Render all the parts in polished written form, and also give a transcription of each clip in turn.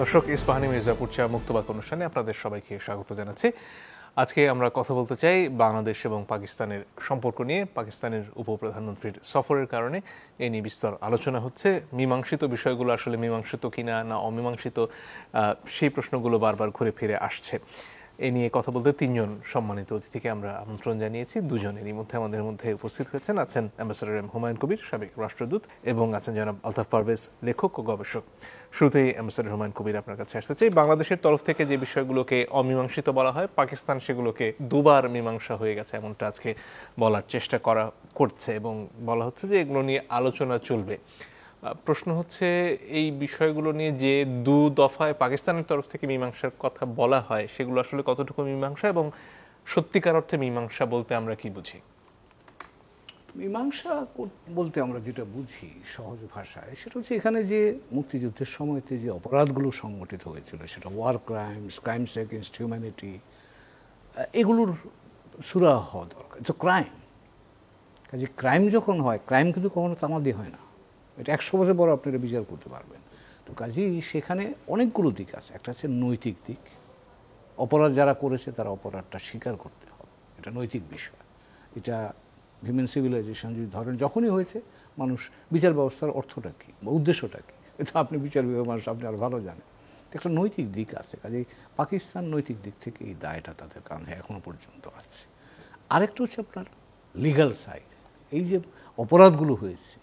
দর্শক, ইস্পাহানি মির্জাপুর চা মুক্তবাক অনুষ্ঠানে আপনাদের সবাইকে স্বাগত জানাচ্ছি। আজকে আমরা কথা বলতে চাই বাংলাদেশ এবং পাকিস্তানের সম্পর্ক নিয়ে। পাকিস্তানের উপপ্রধানমন্ত্রীর সফরের কারণে এ নিয়ে বিস্তর আলোচনা হচ্ছে। মীমাংসিত বিষয়গুলো আসলে মীমাংসিত কিনা না অমীমাংসিত, সেই প্রশ্নগুলো বারবার ঘুরে ফিরে আসছে। এ নিয়ে কথা বলতে তিনজন সম্মানিত অতিথিকে আমরা আমন্ত্রণ জানিয়েছি। দুজনেরই মধ্যে আমাদের মধ্যে উপস্থিত হয়েছেন আছেন অ্যাম্বাসেডর এম হুমায়ুন কবির, সাবেক রাষ্ট্রদূত, এবং আছেন জনাব আলতাফ পারভেজ, লেখক ও গবেষক। শুরুতেই অ্যাম্বাসেডর হুমায়ুন কবির, আপনার কাছে আসতে চাই। বাংলাদেশের তরফ থেকে যে বিষয়গুলোকে অমীমাংসিত বলা হয়, পাকিস্তান সেগুলোকে দুবার মীমাংসা হয়ে গেছে এমনটা আজকে বলার চেষ্টা করছে এবং বলা হচ্ছে যে এগুলো নিয়ে আলোচনা চলবে। প্রশ্ন হচ্ছে, এই বিষয়গুলো নিয়ে যে দু দফায় পাকিস্তানের তরফ থেকে মীমাংসার কথা বলা হয়, সেগুলো আসলে কতটুকু মীমাংসা এবং সত্যিকার অর্থে মীমাংসা বলতে আমরা কি বুঝি? মীমাংসা বলতে আমরা যেটা বুঝি সহজ ভাষায়, সেটা হচ্ছে এখানে যে মুক্তিযুদ্ধের সময়তে যে অপরাধগুলো সংগঠিত হয়েছিল, সেটা ওয়ার ক্রাইমস এগেনস্ট হিউম্যানিটি, এগুলোর সুরাহা হওয়া দরকার। তো ক্রাইম, কাজে ক্রাইম যখন হয়, ক্রাইম কিন্তু কখনো তামাদি হয় না। এটা 100 বছর পর আপনি এটা বিচার করতে পারবেন। তো কাজেই সেখানে অনেকগুলো দিক আছে। একটা হচ্ছে নৈতিক দিক, অপরাধ যারা করেছে তারা অপরাধটা স্বীকার করতে হবে, এটা নৈতিক বিষয়। এটা হিউম্যান সিভিলাইজেশন যদি ধরেন যখনই হয়েছে, মানুষ বিচার ব্যবস্থার অর্থটা কী বা উদ্দেশ্যটা কী, এটা আপনি বিচার বিভাগ মানুষ আপনি আরও ভালো জানেন। একটা নৈতিক দিক আছে। কাজেই পাকিস্তান নৈতিক দিক থেকে এই দায়টা তাদের কারণে এখনও পর্যন্ত আছে। আরেকটা হচ্ছে আপনার লিগ্যাল সাইড। এই যে অপরাধগুলো হয়েছে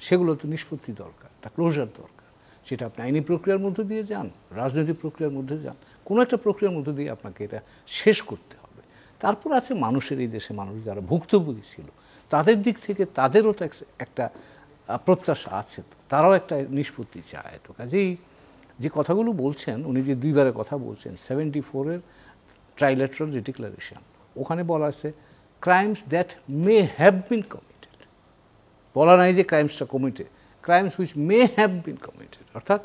সেগুলো তো নিষ্পত্তি দরকার, একটা ক্লোজার দরকার। সেটা আপনি আইনি প্রক্রিয়ার মধ্যে দিয়ে যান, রাজনৈতিক প্রক্রিয়ার মধ্যে যান, কোনো একটা প্রক্রিয়ার মধ্যে দিয়ে আপনাকে এটা শেষ করতে হবে। তারপর আছে মানুষের, এই দেশে মানুষ যারা ভুক্তভোগী ছিল তাদের দিক থেকে তাদেরও তো একটা প্রত্যাশা আছে, তারাও একটা নিষ্পত্তি চায়। তো কাজেই যে কথাগুলো বলছেন উনি, যে দুইবারের কথা বলছেন, 74-এর ট্রাইল্যাটারাল ডিক্লারেশন, ওখানে বলা আছে crimes that may have been committed. বলা নাই যে ক্রাইমসটা committed, crimes which may have been committed, অর্থাৎ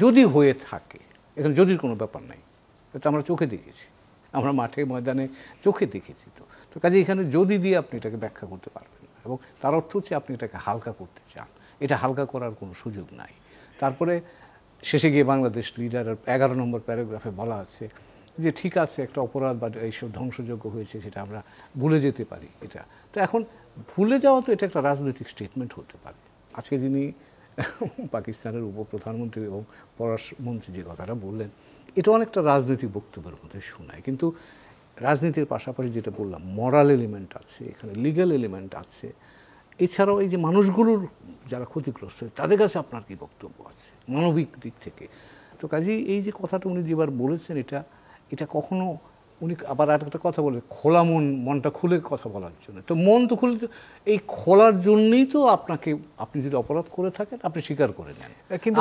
যদি হয়ে থাকে। এখানে যদির কোনো ব্যাপার নাই, এটা আমরা চোখে দেখেছি, আমরা মাঠে ময়দানে চোখে দেখেছি। তো কাজে এখানে যদি দিয়ে আপনি এটাকে ব্যাখ্যা করতে পারবেন না, এবং তার অর্থ হচ্ছে আপনি এটাকে হালকা করতে চান। এটা হালকা করার কোনো সুযোগ নাই। তারপরে শেষে গিয়ে বাংলাদেশ লিডারের 11 নম্বর প্যারাগ্রাফে বলা আছে যে ঠিক আছে, একটা অপরাধ বা এইসব ধ্বংসযোগ্য হয়েছে, সেটা আমরা ভুলে যেতে পারি। এটা তো এখন ভুলে যাওয়া, তো এটা একটা রাজনৈতিক স্টেটমেন্ট হতে পারে। আজকে যিনি পাকিস্তানের উপপ্রধানমন্ত্রী এবং পররাষ্ট্রমন্ত্রী যে কথাটা বললেন, এটা অনেকটা রাজনৈতিক বক্তব্যের মধ্যে শোনায়। কিন্তু রাজনীতির পাশাপাশি যেটা বললাম, মরাল এলিমেন্ট আছে, এখানে লিগ্যাল এলিমেন্ট আছে। এছাড়াও এই যে মানুষগুলোর যারা ক্ষতিগ্রস্ত হয় তাদের কাছে আপনার কী বক্তব্য আছে মানবিক দিক থেকে। তো কাজেই এই যে কথাটা উনি যেবার বলেছেন, এটা কখনো উনি আবার আর একটা কথা বলে, খোলা মনটা খুলে কথা বলার জন্য। তো মন তো খুলে, এই খোলার জন্যই তো আপনি যদি অপরাধ করে থাকেন আপনি স্বীকার করে নেন। কিন্তু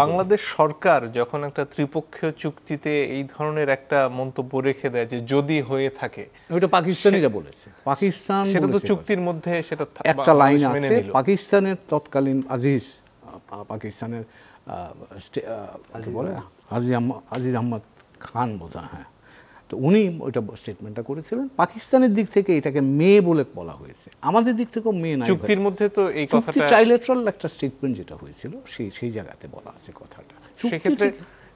বাংলাদেশ সরকার যখন একটা ত্রিপক্ষীয় চুক্তিতে এই ধরনের একটা মন্তব্য রেখে দেয় যে যদি হয়ে থাকে, ওইটা পাকিস্তানিরা বলেছে, পাকিস্তান সেটা তো চুক্তির মধ্যে সেটা একটা লাইন আছে। পাকিস্তানের তৎকালীন পাকিস্তানের আজিজ আহমদ খান বোধহয়, হ্যাঁ, তো উনি ওইটা স্টেটমেন্টটা করেছিলেন। পাকিস্তানের দিক থেকে এটাকে মেয়ে বলে বলা হয়েছে, আমাদের দিক থেকেও মেয়ে নাই। চুক্তির মধ্যে তো এই কথাটা ট্রাইল্যাটারাল একটা স্টেটমেন্ট যেটা হয়েছিল, সেই জায়গাতে বলা আছে কথাটা।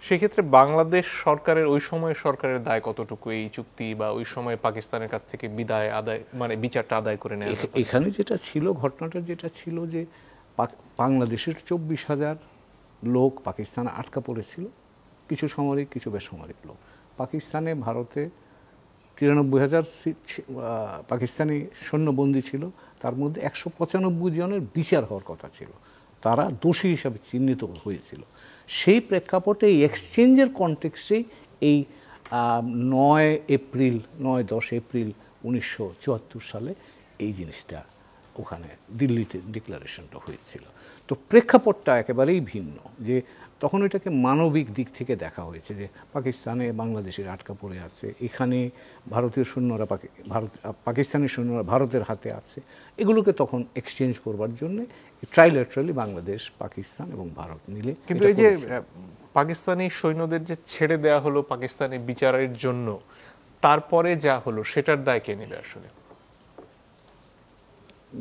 সেক্ষেত্রে বাংলাদেশ সরকারের, ওই সময় সরকারের দায় কতটুকু এই চুক্তি বা ওই সময় পাকিস্তানের কাছ থেকে বিদায় আদায়, মানে বিচারটা আদায় করে নেয়? এখানে যেটা ছিল, ঘটনাটা যেটা ছিল যে বাংলাদেশের 24,000 লোক পাকিস্তানে আটকা পড়েছিল, কিছু সামরিক কিছু বেসামরিক লোক। পাকিস্তানে, ভারতে 93,000 পাকিস্তানি সৈন্যবন্দী ছিল, তার মধ্যে 195 জনের বিচার হওয়ার কথা ছিল, তারা দোষী হিসাবে চিহ্নিত হয়েছিল। সেই প্রেক্ষাপটে এই এক্সচেঞ্জের কনটেক্সটেই এই 9-10 এপ্রিল 1974 সালে এই জিনিসটা ওখানে দিল্লিতে ডিক্লারেশনটা হয়েছিল। তো প্রেক্ষাপটটা একেবারেই ভিন্ন, যে তখন এটাকে মানবিক দিক থেকে দেখা হয়েছে যে পাকিস্তানে বাংলাদেশের আটকা পড়ে আছে, এখানে ভারতীয় সৈন্যরা পাকিস্তানি সৈন্যরা ভারতের হাতে আছে, এগুলোকে তখন এক্সচেঞ্জ করবার জন্য ট্রাইল্যাটারালি বাংলাদেশ, পাকিস্তান এবং ভারত মিলে। কিন্তু এই যে পাকিস্তানি সৈন্যদের যে ছেড়ে দেওয়া হলো পাকিস্তানি বিচারের জন্য, তারপরে যা হলো সেটার দায় কে নেবে আসলে?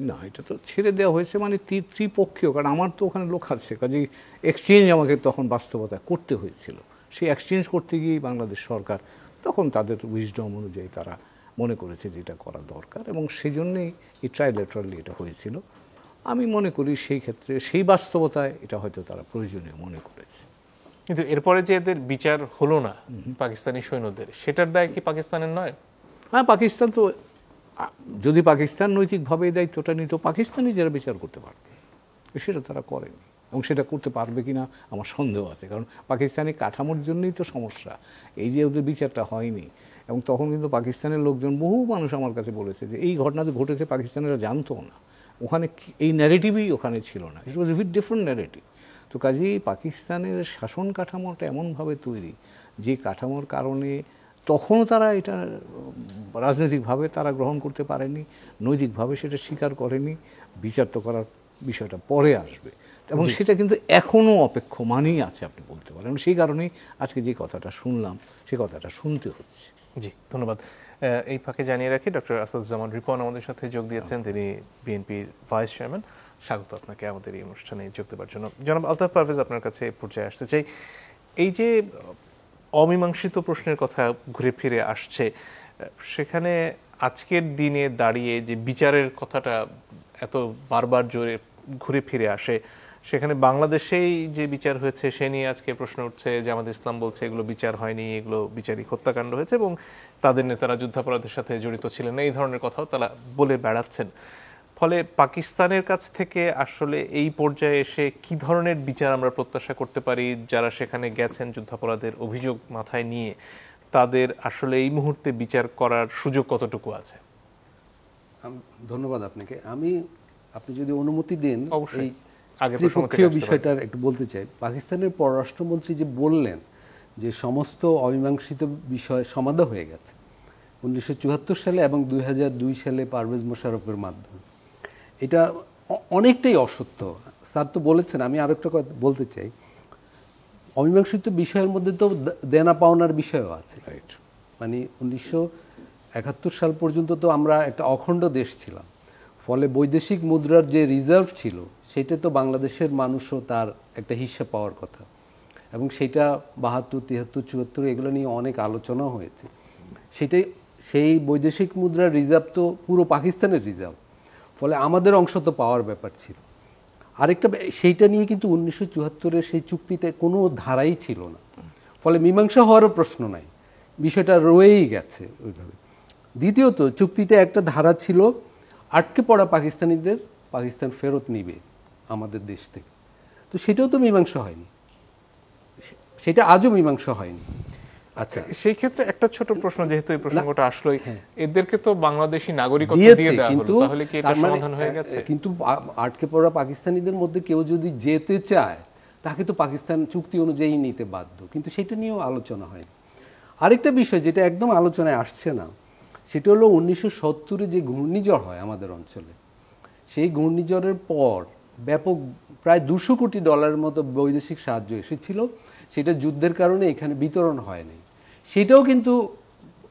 না, এটা তো ছেড়ে দেওয়া হয়েছে মানে ত্রিপক্ষীয়, কারণ আমার তো ওখানে লোক আছে, কাজে এক্সচেঞ্জ আমাকে তখন বাস্তবতা করতে হয়েছিল। সেই এক্সচেঞ্জ করতে গিয়েই বাংলাদেশ সরকার তখন তাদের উইজডম অনুযায়ী তারা মনে করেছে যে এটা করা দরকার, এবং সেই জন্যেই এই ট্রাইলেটারালি এটা হয়েছিল। আমি মনে করি সেই ক্ষেত্রে সেই বাস্তবতায় এটা হয়তো তারা প্রয়োজনীয় মনে করেছে। কিন্তু এরপরে যে এদের বিচার হলো না পাকিস্তানি সৈন্যদের, সেটার দায় কি পাকিস্তানের নয়? হ্যাঁ, পাকিস্তান তো, যদি পাকিস্তান নৈতিকভাবে এই দায়িত্বটা নিত, পাকিস্তানি যারা বিচার করতে পারবে, সেটা তারা করেনি, এবং সেটা করতে পারবে কিনা আমার সন্দেহ আছে। কারণ পাকিস্তানি কাঠামোর জন্যই তো সমস্যা, এই যে ওদের বিচারটা হয়নি। এবং তখন কিন্তু পাকিস্তানের লোকজন, বহু মানুষ আমার কাছে বলেছে যে এই ঘটনা যে ঘটেছে পাকিস্তানিরা জানতো না, ওখানে এই ন্যারেটিভই ওখানে ছিল না, ইট ওয়াজ এ ডিফারেন্ট ন্যারেটিভ। তো কাজেই পাকিস্তানের শাসন কাঠামোটা এমনভাবে তৈরি, যে কাঠামোর কারণে তখনও তারা এটা রাজনৈতিকভাবে তারা গ্রহণ করতে পারেনি, নৈতিকভাবে সেটা স্বীকার করেনি। বিচার তো করার বিষয়টা পরে আসবে, এবং সেটা কিন্তু এখনও অপেক্ষমানই আছে আপনি বলতে পারেন। সেই কারণেই আজকে যে কথাটা শুনলাম, সে কথাটা শুনতে হচ্ছে। জি, ধন্যবাদ। এই ফাঁকে জানিয়ে রাখি, ডক্টর আসাদুজ্জামান রিপন আমাদের সাথে যোগ দিয়েছেন। তিনি বিএনপির ভাইস চেয়ারম্যান। স্বাগত আপনাকে আমাদের এই অনুষ্ঠানে যোগ দেওয়ার জন্য। জনাব আলতাফ পারভেজ, আপনার কাছে এই পর্যায়ে আসতে চাই। এই যে অমীমাংসিত প্রশ্নের কথা ঘুরে ফিরে আসছে, সেখানে আজকের দিনে দাঁড়িয়ে যে বিচারের কথাটা এত বারবার জোরে ঘুরে ফিরে আসে, সেখানে বাংলাদেশেই যে বিচার হয়েছে সে নিয়ে আজকে প্রশ্ন উঠছে যে আমাদের ইসলাম বলছে এগুলো বিচার হয়নি, এগুলো বিচারিক হত্যাকাণ্ড হয়েছে এবং তাদের নেতারা যুদ্ধাপরাধের সাথে জড়িত ছিলেন, এই ধরনের কথাও তারা বলে বেড়াচ্ছেন। ফলে পাকিস্তানের কাছ থেকে আসলে এই পর্যায়ে এসে কি ধরনের বিচার আমরা প্রত্যাশা করতে পারি? যারা সেখানে গেছেন যুদ্ধাপরাধের অভিযোগ মাথায় নিয়ে, তাদের আসলে এই মুহূর্তে বিচার করার সুযোগ কতটুকু আছে? ধন্যবাদ আপনাকে। আপনি যদি অনুমতি দেন, অবশ্যই ত্রিপক্ষীয় বিষয়টার একটু বলতে চাই। পাকিস্তানের পররাষ্ট্রমন্ত্রী যে বললেন যে সমস্ত অমীমাংসিত বিষয় সমাধা হয়ে গেছে 1974 সালে এবং 2002 সালে পারভেজ মোশাররফের মাধ্যমে, এটা অনেকটাই অসত্য। স্যার তো বলেছেন, আমি আরেকটা কথা বলতে চাই। অমীমাংসিত বিষয়ের মধ্যে তো দেনা পাওনার বিষয়ও আছে। মানে 1971 সাল পর্যন্ত তো আমরা একটা অখণ্ড দেশ ছিলাম, ফলে বৈদেশিক মুদ্রার যে রিজার্ভ ছিল সেটা তো বাংলাদেশের মানুষও তার একটা হিস্সা পাওয়ার কথা, এবং সেটা 72, 73, 74 এগুলো নিয়ে অনেক আলোচনা হয়েছে। সেই বৈদেশিক মুদ্রার রিজার্ভ তো পুরো পাকিস্তানের রিজার্ভ, ফলে আমাদের অংশ তো পাওয়ার ব্যাপার ছিল। আরেকটা, সেইটা নিয়ে কিন্তু 1974-এর সেই চুক্তিতে কোনো ধারাই ছিল না, ফলে মীমাংসা হওয়ারও প্রশ্ন নাই, বিষয়টা রয়েই গেছে ওইভাবে। দ্বিতীয়ত, চুক্তিতে একটা ধারা ছিল আটকে পড়া পাকিস্তানিদের পাকিস্তান ফেরত নিবে আমাদের দেশ থেকে, তো সেটাও তো মীমাংসা হয়নি, সেটা আজও মীমাংসা হয়নি। আচ্ছা, সেই ক্ষেত্রে একটা ছোট প্রশ্ন, যেহেতু এই প্রসঙ্গটা আসলোই, এদেরকে তো বাংলাদেশী নাগরিকত্ব দিয়ে দেওয়া হলো, তাহলে কি এটা সমাধান হয়ে গেছে? কিন্তু আটকে পড়া পাকিস্তানিদের মধ্যে কেউ যদি যেতে চায় তাকে তো পাকিস্তান চুক্তি অনুযায়ী নিতে বাধ্য, কিন্তু সেটা নিয়েও আলোচনা হয়নি। আরেকটা বিষয় যেটা একদম আলোচনায় আসছে না, সেটা হলো 1970-এ যে ঘূর্ণিঝড় হয় আমাদের অঞ্চলে, সেই ঘূর্ণিঝড়ের পর ব্যাপক প্রায় $200 কোটি মতো বৈদেশিক সাহায্য এসেছিল, সেটা যুদ্ধের কারণে এখানে বিতরণ হয়নি। সেটাও কিন্তু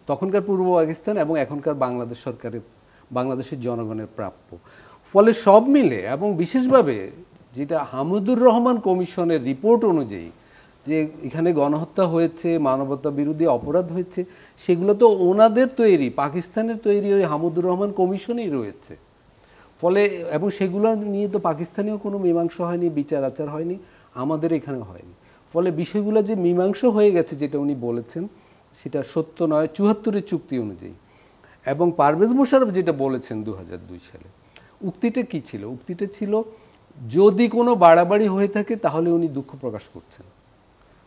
তখনকার পূর্ব পাকিস্তান এবং এখনকার বাংলাদেশ সরকারের, বাংলাদেশের জনগণের প্রাপ্য। ফলে সব মিলে, এবং বিশেষভাবে যেটা হামিদুর রহমান কমিশনের রিপোর্ট অনুযায়ী যে এখানে গণহত্যা হয়েছে, মানবতা বিরোধী অপরাধ হয়েছে, সেগুলো তো ওনাদের তৈরি, পাকিস্তানের তৈরি ওই হামিদুর রহমান কমিশনেই রয়েছে। ফলে এবং সেগুলো নিয়ে তো পাকিস্তানেও কোনো মীমাংসা হয়নি, বিচার আচার হয়নি, আমাদের এখানে হয়নি। ফলে বিষয়গুলো যে মীমাংসা হয়ে গেছে যেটা উনি বলেছেন সেটা সত্য নয় 74-এর চুক্তি অনুযায়ী। এবং পারভেজ মোশাররফ যেটা বলেছেন 2002 সালে, উক্তিটা কি ছিল? উক্তিটা ছিল যদি কোনো বাড়াবাড়ি হয়ে থাকে তাহলে উনি দুঃখ প্রকাশ করছেন।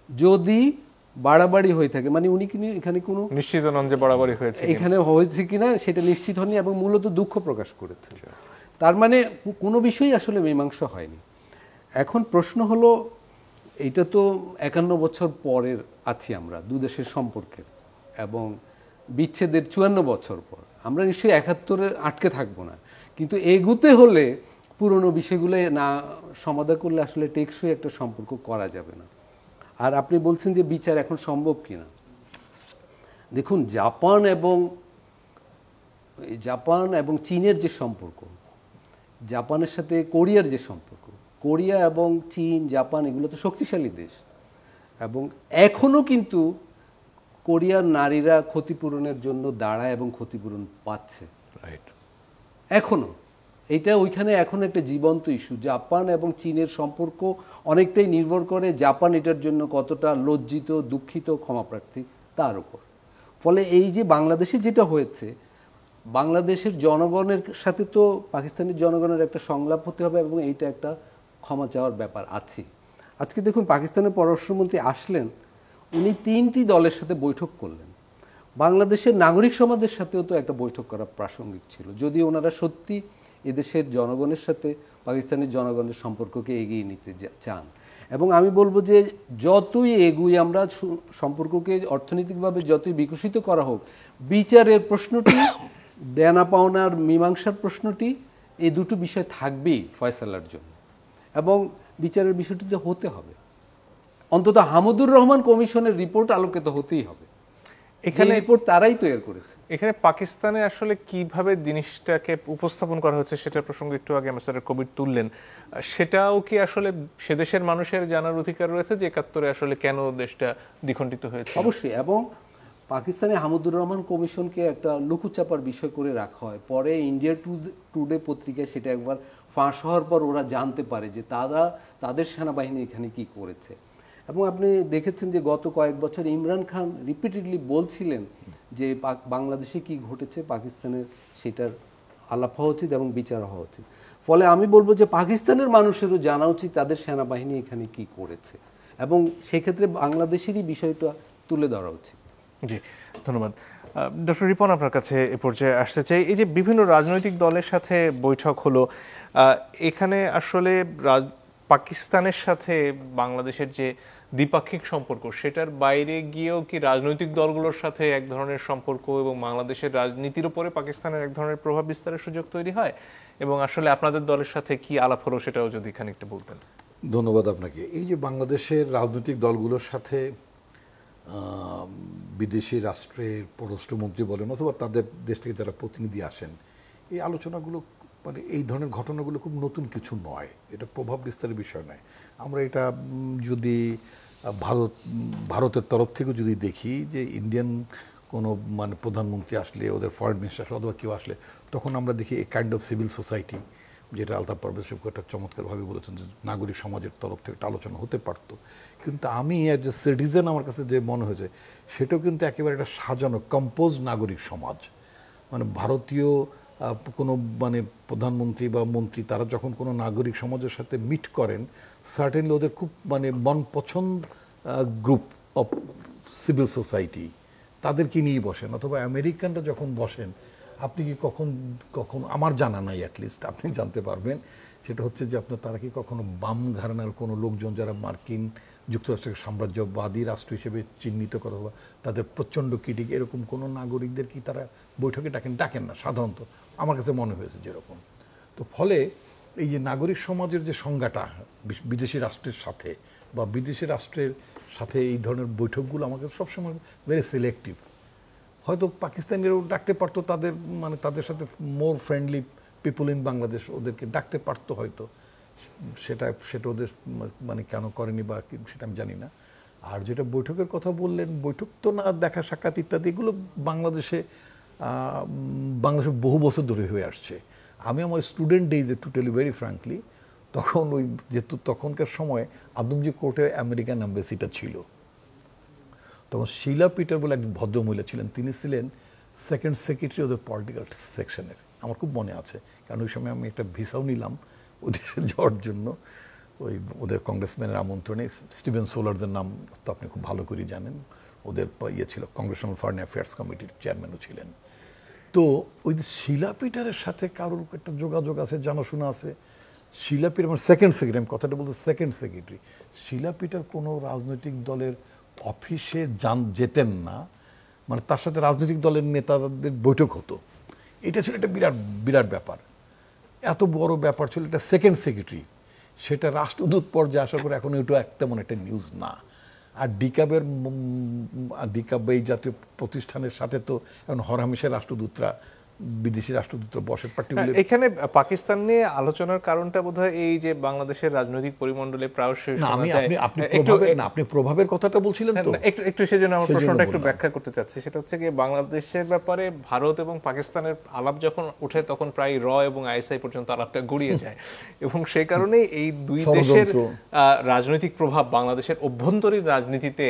যদি বাড়াবাড়ি হয়ে থাকে মানে উনি কি এখানে কোনো নিশ্চিত নন যে বাড়াবাড়ি হয়েছে, এখানে হয়েছে কিনা সেটা নিশ্চিত হয়নি, এবং মূলত দুঃখ প্রকাশ করেছেন। তার মানে কোনো বিষয়ই আসলে মীমাংসা হয়নি। এখন প্রশ্ন হলো, এটা তো 51 বছর পরের আছি আমরা দু দেশের সম্পর্কে, এবং বিচ্ছেদের 54 বছর পর আমরা নিশ্চয়ই 71-এ আটকে থাকবো না, কিন্তু এগুতে হলে পুরনো বিষয়গুলো না সমাধান করলে আসলে টেকসই একটা সম্পর্ক করা যাবে না। আর আপনি বলছেন যে বিচার এখন সম্ভব কিনা, দেখুন জাপান এবং চীনের যে সম্পর্ক, জাপানের সাথে কোরিয়ার যে সম্পর্ক, কোরিয়া এবং চীন, জাপান এগুলো তো শক্তিশালী দেশ, এবং এখনও কিন্তু কোরিয়ার নারীরা ক্ষতিপূরণের জন্য দাঁড়ায় এবং ক্ষতিপূরণ পাচ্ছে রাইট। এখনো। এটা ওইখানে এখন একটা জীবন্ত ইস্যু। জাপান এবং চীনের সম্পর্ক অনেকটাই নির্ভর করে জাপান এটার জন্য কতটা লজ্জিত, দুঃখিত, ক্ষমাপ্রার্থী তার উপর। ফলে এই যে বাংলাদেশে যেটা হয়েছে, বাংলাদেশের জনগণের সাথে তো পাকিস্তানের জনগণের একটা সংলাপ হতে হবে এবং এইটা একটা ক্ষমা চাওয়ার ব্যাপার আছে। আজকে দেখুন পাকিস্তানের পররাষ্ট্রমন্ত্রী আসলেন, উনি 3টি দলের সাথে বৈঠক করলেন। বাংলাদেশের নাগরিক সমাজের সাথেও তো একটা বৈঠক করা প্রাসঙ্গিক ছিল, যদি ওনারা সত্যি এদেশের জনগণের সাথে পাকিস্তানের জনগণের সম্পর্ককে এগিয়ে নিতে চান। এবং আমি বলবো যে যতই এগুই আমরা সম্পর্ককে অর্থনৈতিকভাবে যতই বিকশিত করা হোক, বিচারের প্রশ্নটি, দেনা পাওনার মীমাংসার প্রশ্নটি, এই দুটো বিষয় থাকবেই ফয়সালার জন্য, এবং বিচারের বিষয়টিতে হতে হবে। অন্তত হামিদুর রহমান কমিশনের রিপোর্ট আলোকিত হতেই হবে। এখানে রিপোর্ট তারাই তৈরি করেছে। এখানে পাকিস্তানে আসলে কিভাবে জিনিসটাকে উপস্থাপন করা হচ্ছে সেটা প্রসঙ্গে একটু আগে অ্যাম্বাসেডর কবির তুললেন, সেটাও কি আসলে সে দেশের মানুষের জানার অধিকার রয়েছে যে 71-এ আসলে কেন দেশটা দ্বিখণ্ডিত হয়েছে? অবশ্যই। এবং পাকিস্তানে হামিদুর রহমান কমিশনকে একটা লুকুচাপার বিষয় করে রাখা হয়, পরে ইন্ডিয়া টুডে পত্রিকায় সেটা একবার ফাঁস হওয়ার পর ওরা জানতে পারে যে তাদের সেনাবাহিনী এখানে কি করেছে। এবং আপনি দেখেছেন যে গত কয়েক বছর ইমরান খান রিপিটেডলি বলছিলেন যে বাংলাদেশে কি ঘটেছে পাকিস্তানের সেটার আলাপ হওয়া উচিত এবং বিচার হওয়া উচিত। ফলে আমি বলবো যে পাকিস্তানের মানুষেরও জানা উচিত তাদের সেনাবাহিনী এখানে কি করেছে, এবং সেক্ষেত্রে বাংলাদেশেরই বিষয়টা তুলে ধরা উচিত। জি, ধন্যবাদ। ডক্টর রিপন, আপনার কাছে এ পর্যায়ে আসতে চাই। এই যে বিভিন্ন রাজনৈতিক দলের সাথে বৈঠক হলো, এখানে আসলে পাকিস্তানের সাথে বাংলাদেশের যে দ্বিপাক্ষিক সম্পর্ক, সেটার বাইরে গিয়েও কি রাজনৈতিক দলগুলোর সাথে এক ধরনের সম্পর্ক এবং বাংলাদেশের রাজনীতির উপরে পাকিস্তানের এক ধরনের প্রভাব বিস্তারের সুযোগ তৈরি হয়? এবং আসলে আপনাদের দলের সাথে কি আলাপ হলো সেটাও যদি খানিকটা বলতেন। ধন্যবাদ আপনাকে। এই যে বাংলাদেশের রাজনৈতিক দলগুলোর সাথে বিদেশি রাষ্ট্রের পররাষ্ট্রমন্ত্রী বলেন অথবা তাদের দেশ থেকে যারা প্রতিনিধি আসেন, এই আলোচনাগুলো মানে এই ধরনের ঘটনাগুলো খুব নতুন কিছু নয়, এটা প্রভাব বিস্তারের বিষয় নয়। আমরা এটা যদি ভারতের তরফ থেকে যদি দেখি যে ইন্ডিয়ান কোনো মানে প্রধানমন্ত্রী আসলে, ওদের ফরেন মিনিস্টার আসলে অথবা কেউ আসলে, তখন আমরা দেখি a kind of civil society, যেটা আলতাফ পারভেজ একটা চমৎকারভাবে বলেছেন যে নাগরিক সমাজের তরফ থেকে একটা আলোচনা হতে পারত। কিন্তু আমি অ্যাজ এ সিটিজেন আমার কাছে যে মনে হয়েছে সেটাও কিন্তু একেবারে একটা সাজানো কম্পোজ নাগরিক সমাজ। মানে ভারতীয় কোনো মানে প্রধানমন্ত্রী বা মন্ত্রী তারা যখন কোনো নাগরিক সমাজের সাথে মিট করেন, সার্টেনলি ওদের খুব মানে মন পছন্দ গ্রুপ অফ সিভিল সোসাইটি তাদেরকে নিয়েই বসেন। অথবা আমেরিকানরা যখন বসেন, আপনি কি কখন আমার জানা নাই, অ্যাটলিস্ট আপনি জানতে পারবেন, সেটা হচ্ছে যে আপনার তারা কি কখনো বাম ঘরানার কোনো লোকজন যারা মার্কিন যুক্তরাষ্ট্রকে সাম্রাজ্যবাদী রাষ্ট্র হিসেবে চিহ্নিত করা বা তাদের প্রচণ্ড ক্রিটিক, এরকম কোনো নাগরিকদের কি তারা বৈঠকে ডাকেন না সাধারণত, আমার কাছে মনে হয়েছে যেরকম। তো ফলে এই যে নাগরিক সমাজের যে সংজ্ঞাটা বিদেশি রাষ্ট্রের সাথে বা বিদেশি রাষ্ট্রের সাথে এই ধরনের বৈঠকগুলো আমাকে সবসময় ভেরি সিলেক্টিভ। হয়তো পাকিস্তানিরাও ডাকতে পারতো তাদের মানে তাদের সাথে মোর ফ্রেন্ডলি পিপল ইন বাংলাদেশ, ওদেরকে ডাকতে পারতো হয়তো, সেটা ওদের মানে কেন করেনি বা সেটা আমি জানি না। আর যেটা বৈঠকের কথা বললেন, বৈঠক তো না, দেখা সাক্ষাৎ ইত্যাদি এগুলো বাংলাদেশে বহু বছর ধরে হয়ে আসছে। আমি আমার স্টুডেন্ট ডেইজে, to tell you very frankly, তখন ওই যেহেতু তখনকার সময় আদমজি কোর্টে আমেরিকান অ্যাম্বাসিটা ছিল, তখন শিলা পিটার বলে একজন ভদ্রমহিলা ছিলেন, তিনি ছিলেন সেকেন্ড সেক্রেটারি ওদের পলিটিক্যাল সেকশনের। আমার খুব মনে আছে, কারণ ওই সময় আমি একটা ভিসাও নিলাম ওদেশে যাওয়ার জন্য, ওই ওদের কংগ্রেসম্যানের আমন্ত্রণে। স্টিভেন সোলার্সের নাম তো আপনি খুব ভালো করে জানেন, ওদের ছিল কংগ্রেশনাল ফরেন অ্যাফেয়ার্স কমিটির চেয়ারম্যানও ছিলেন। তো ওই যে শিলা পিটারের সাথে কারোর একটা যোগাযোগ আছে, জানাশোনা আছে। শিলা পিটার আমার সেকেন্ড সেক্রেটারি, আমি কথাটা বলতে সেকেন্ড সেক্রেটারি, শিলা পিটার কোনো রাজনৈতিক দলের অফিসে যেতেন না, মানে তার সাথে রাজনৈতিক দলের নেতাদের বৈঠক হতো। এটা ছিল একটা বিরাট ব্যাপার, এত বড় ব্যাপার ছিল। এটা সেকেন্ড সেক্রেটারি, সেটা রাষ্ট্রদূত পর্যায়ে আসার পর এখন এটা তেমন একটা নিউজ না। আর ডিকাব এই জাতীয় প্রতিষ্ঠানের সাথে তো এখন হরহামেশা রাষ্ট্রদূতরা বিদেশি রাষ্ট্রদূতরা বসে পার্টিকুলার। এখানে পাকিস্তান নিয়ে আলোচনার কারণটা বোধহয় এই যে বাংলাদেশের রাজনৈতিক পরিমণ্ডলে প্রায়শই শোনা যায়। আপনি প্রভাবের কথাটা বলছিলেন তো, একটু সেজন্য আমার প্রশ্নটা একটু ব্যাখ্যা করতে চাচ্ছি। সেটা হচ্ছে কি, বাংলাদেশের ব্যাপারে ভারত এবং পাকিস্তানের আলাপ যখন উঠে তখন প্রায় এবং আইএসআই পর্যন্ত আলাপটা গড়িয়ে যায়, এবং সেই কারণেই এই দুই দেশের রাজনৈতিক প্রভাব বাংলাদেশের অভ্যন্তরীণ রাজনীতিতে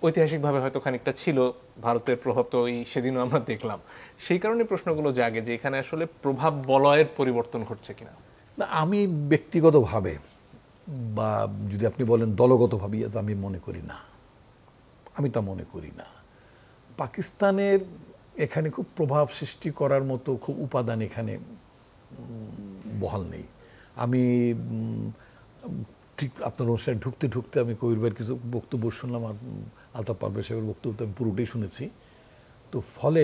ঐতিহাসিকভাবে হয়তো খানিকটা ছিল। ভারতের প্রভাব তো সেদিনও আমরা দেখলাম। সেই কারণে প্রশ্নগুলো জাগে যে এখানে আসলে প্রভাব বলয়ের পরিবর্তন ঘটছে কিনা। না, আমি ব্যক্তিগতভাবে বা যদি আপনি বলেন দলগতভাবে আমি মনে করি না, আমি তা মনে করি না। পাকিস্তানের এখানে খুব প্রভাব সৃষ্টি করার মতো খুব উপাদান এখানে বহাল নেই। আমি ঠিক আপনার অনুষ্ঠানে ঢুকতে ঢুকতে আমি কবির ভাইয়ের কিছু বক্তব্য শুনলাম, আর আলতাফ পারভেজ সাহেবের বক্তব্য আমি পুরোটাই শুনেছি। তো ফলে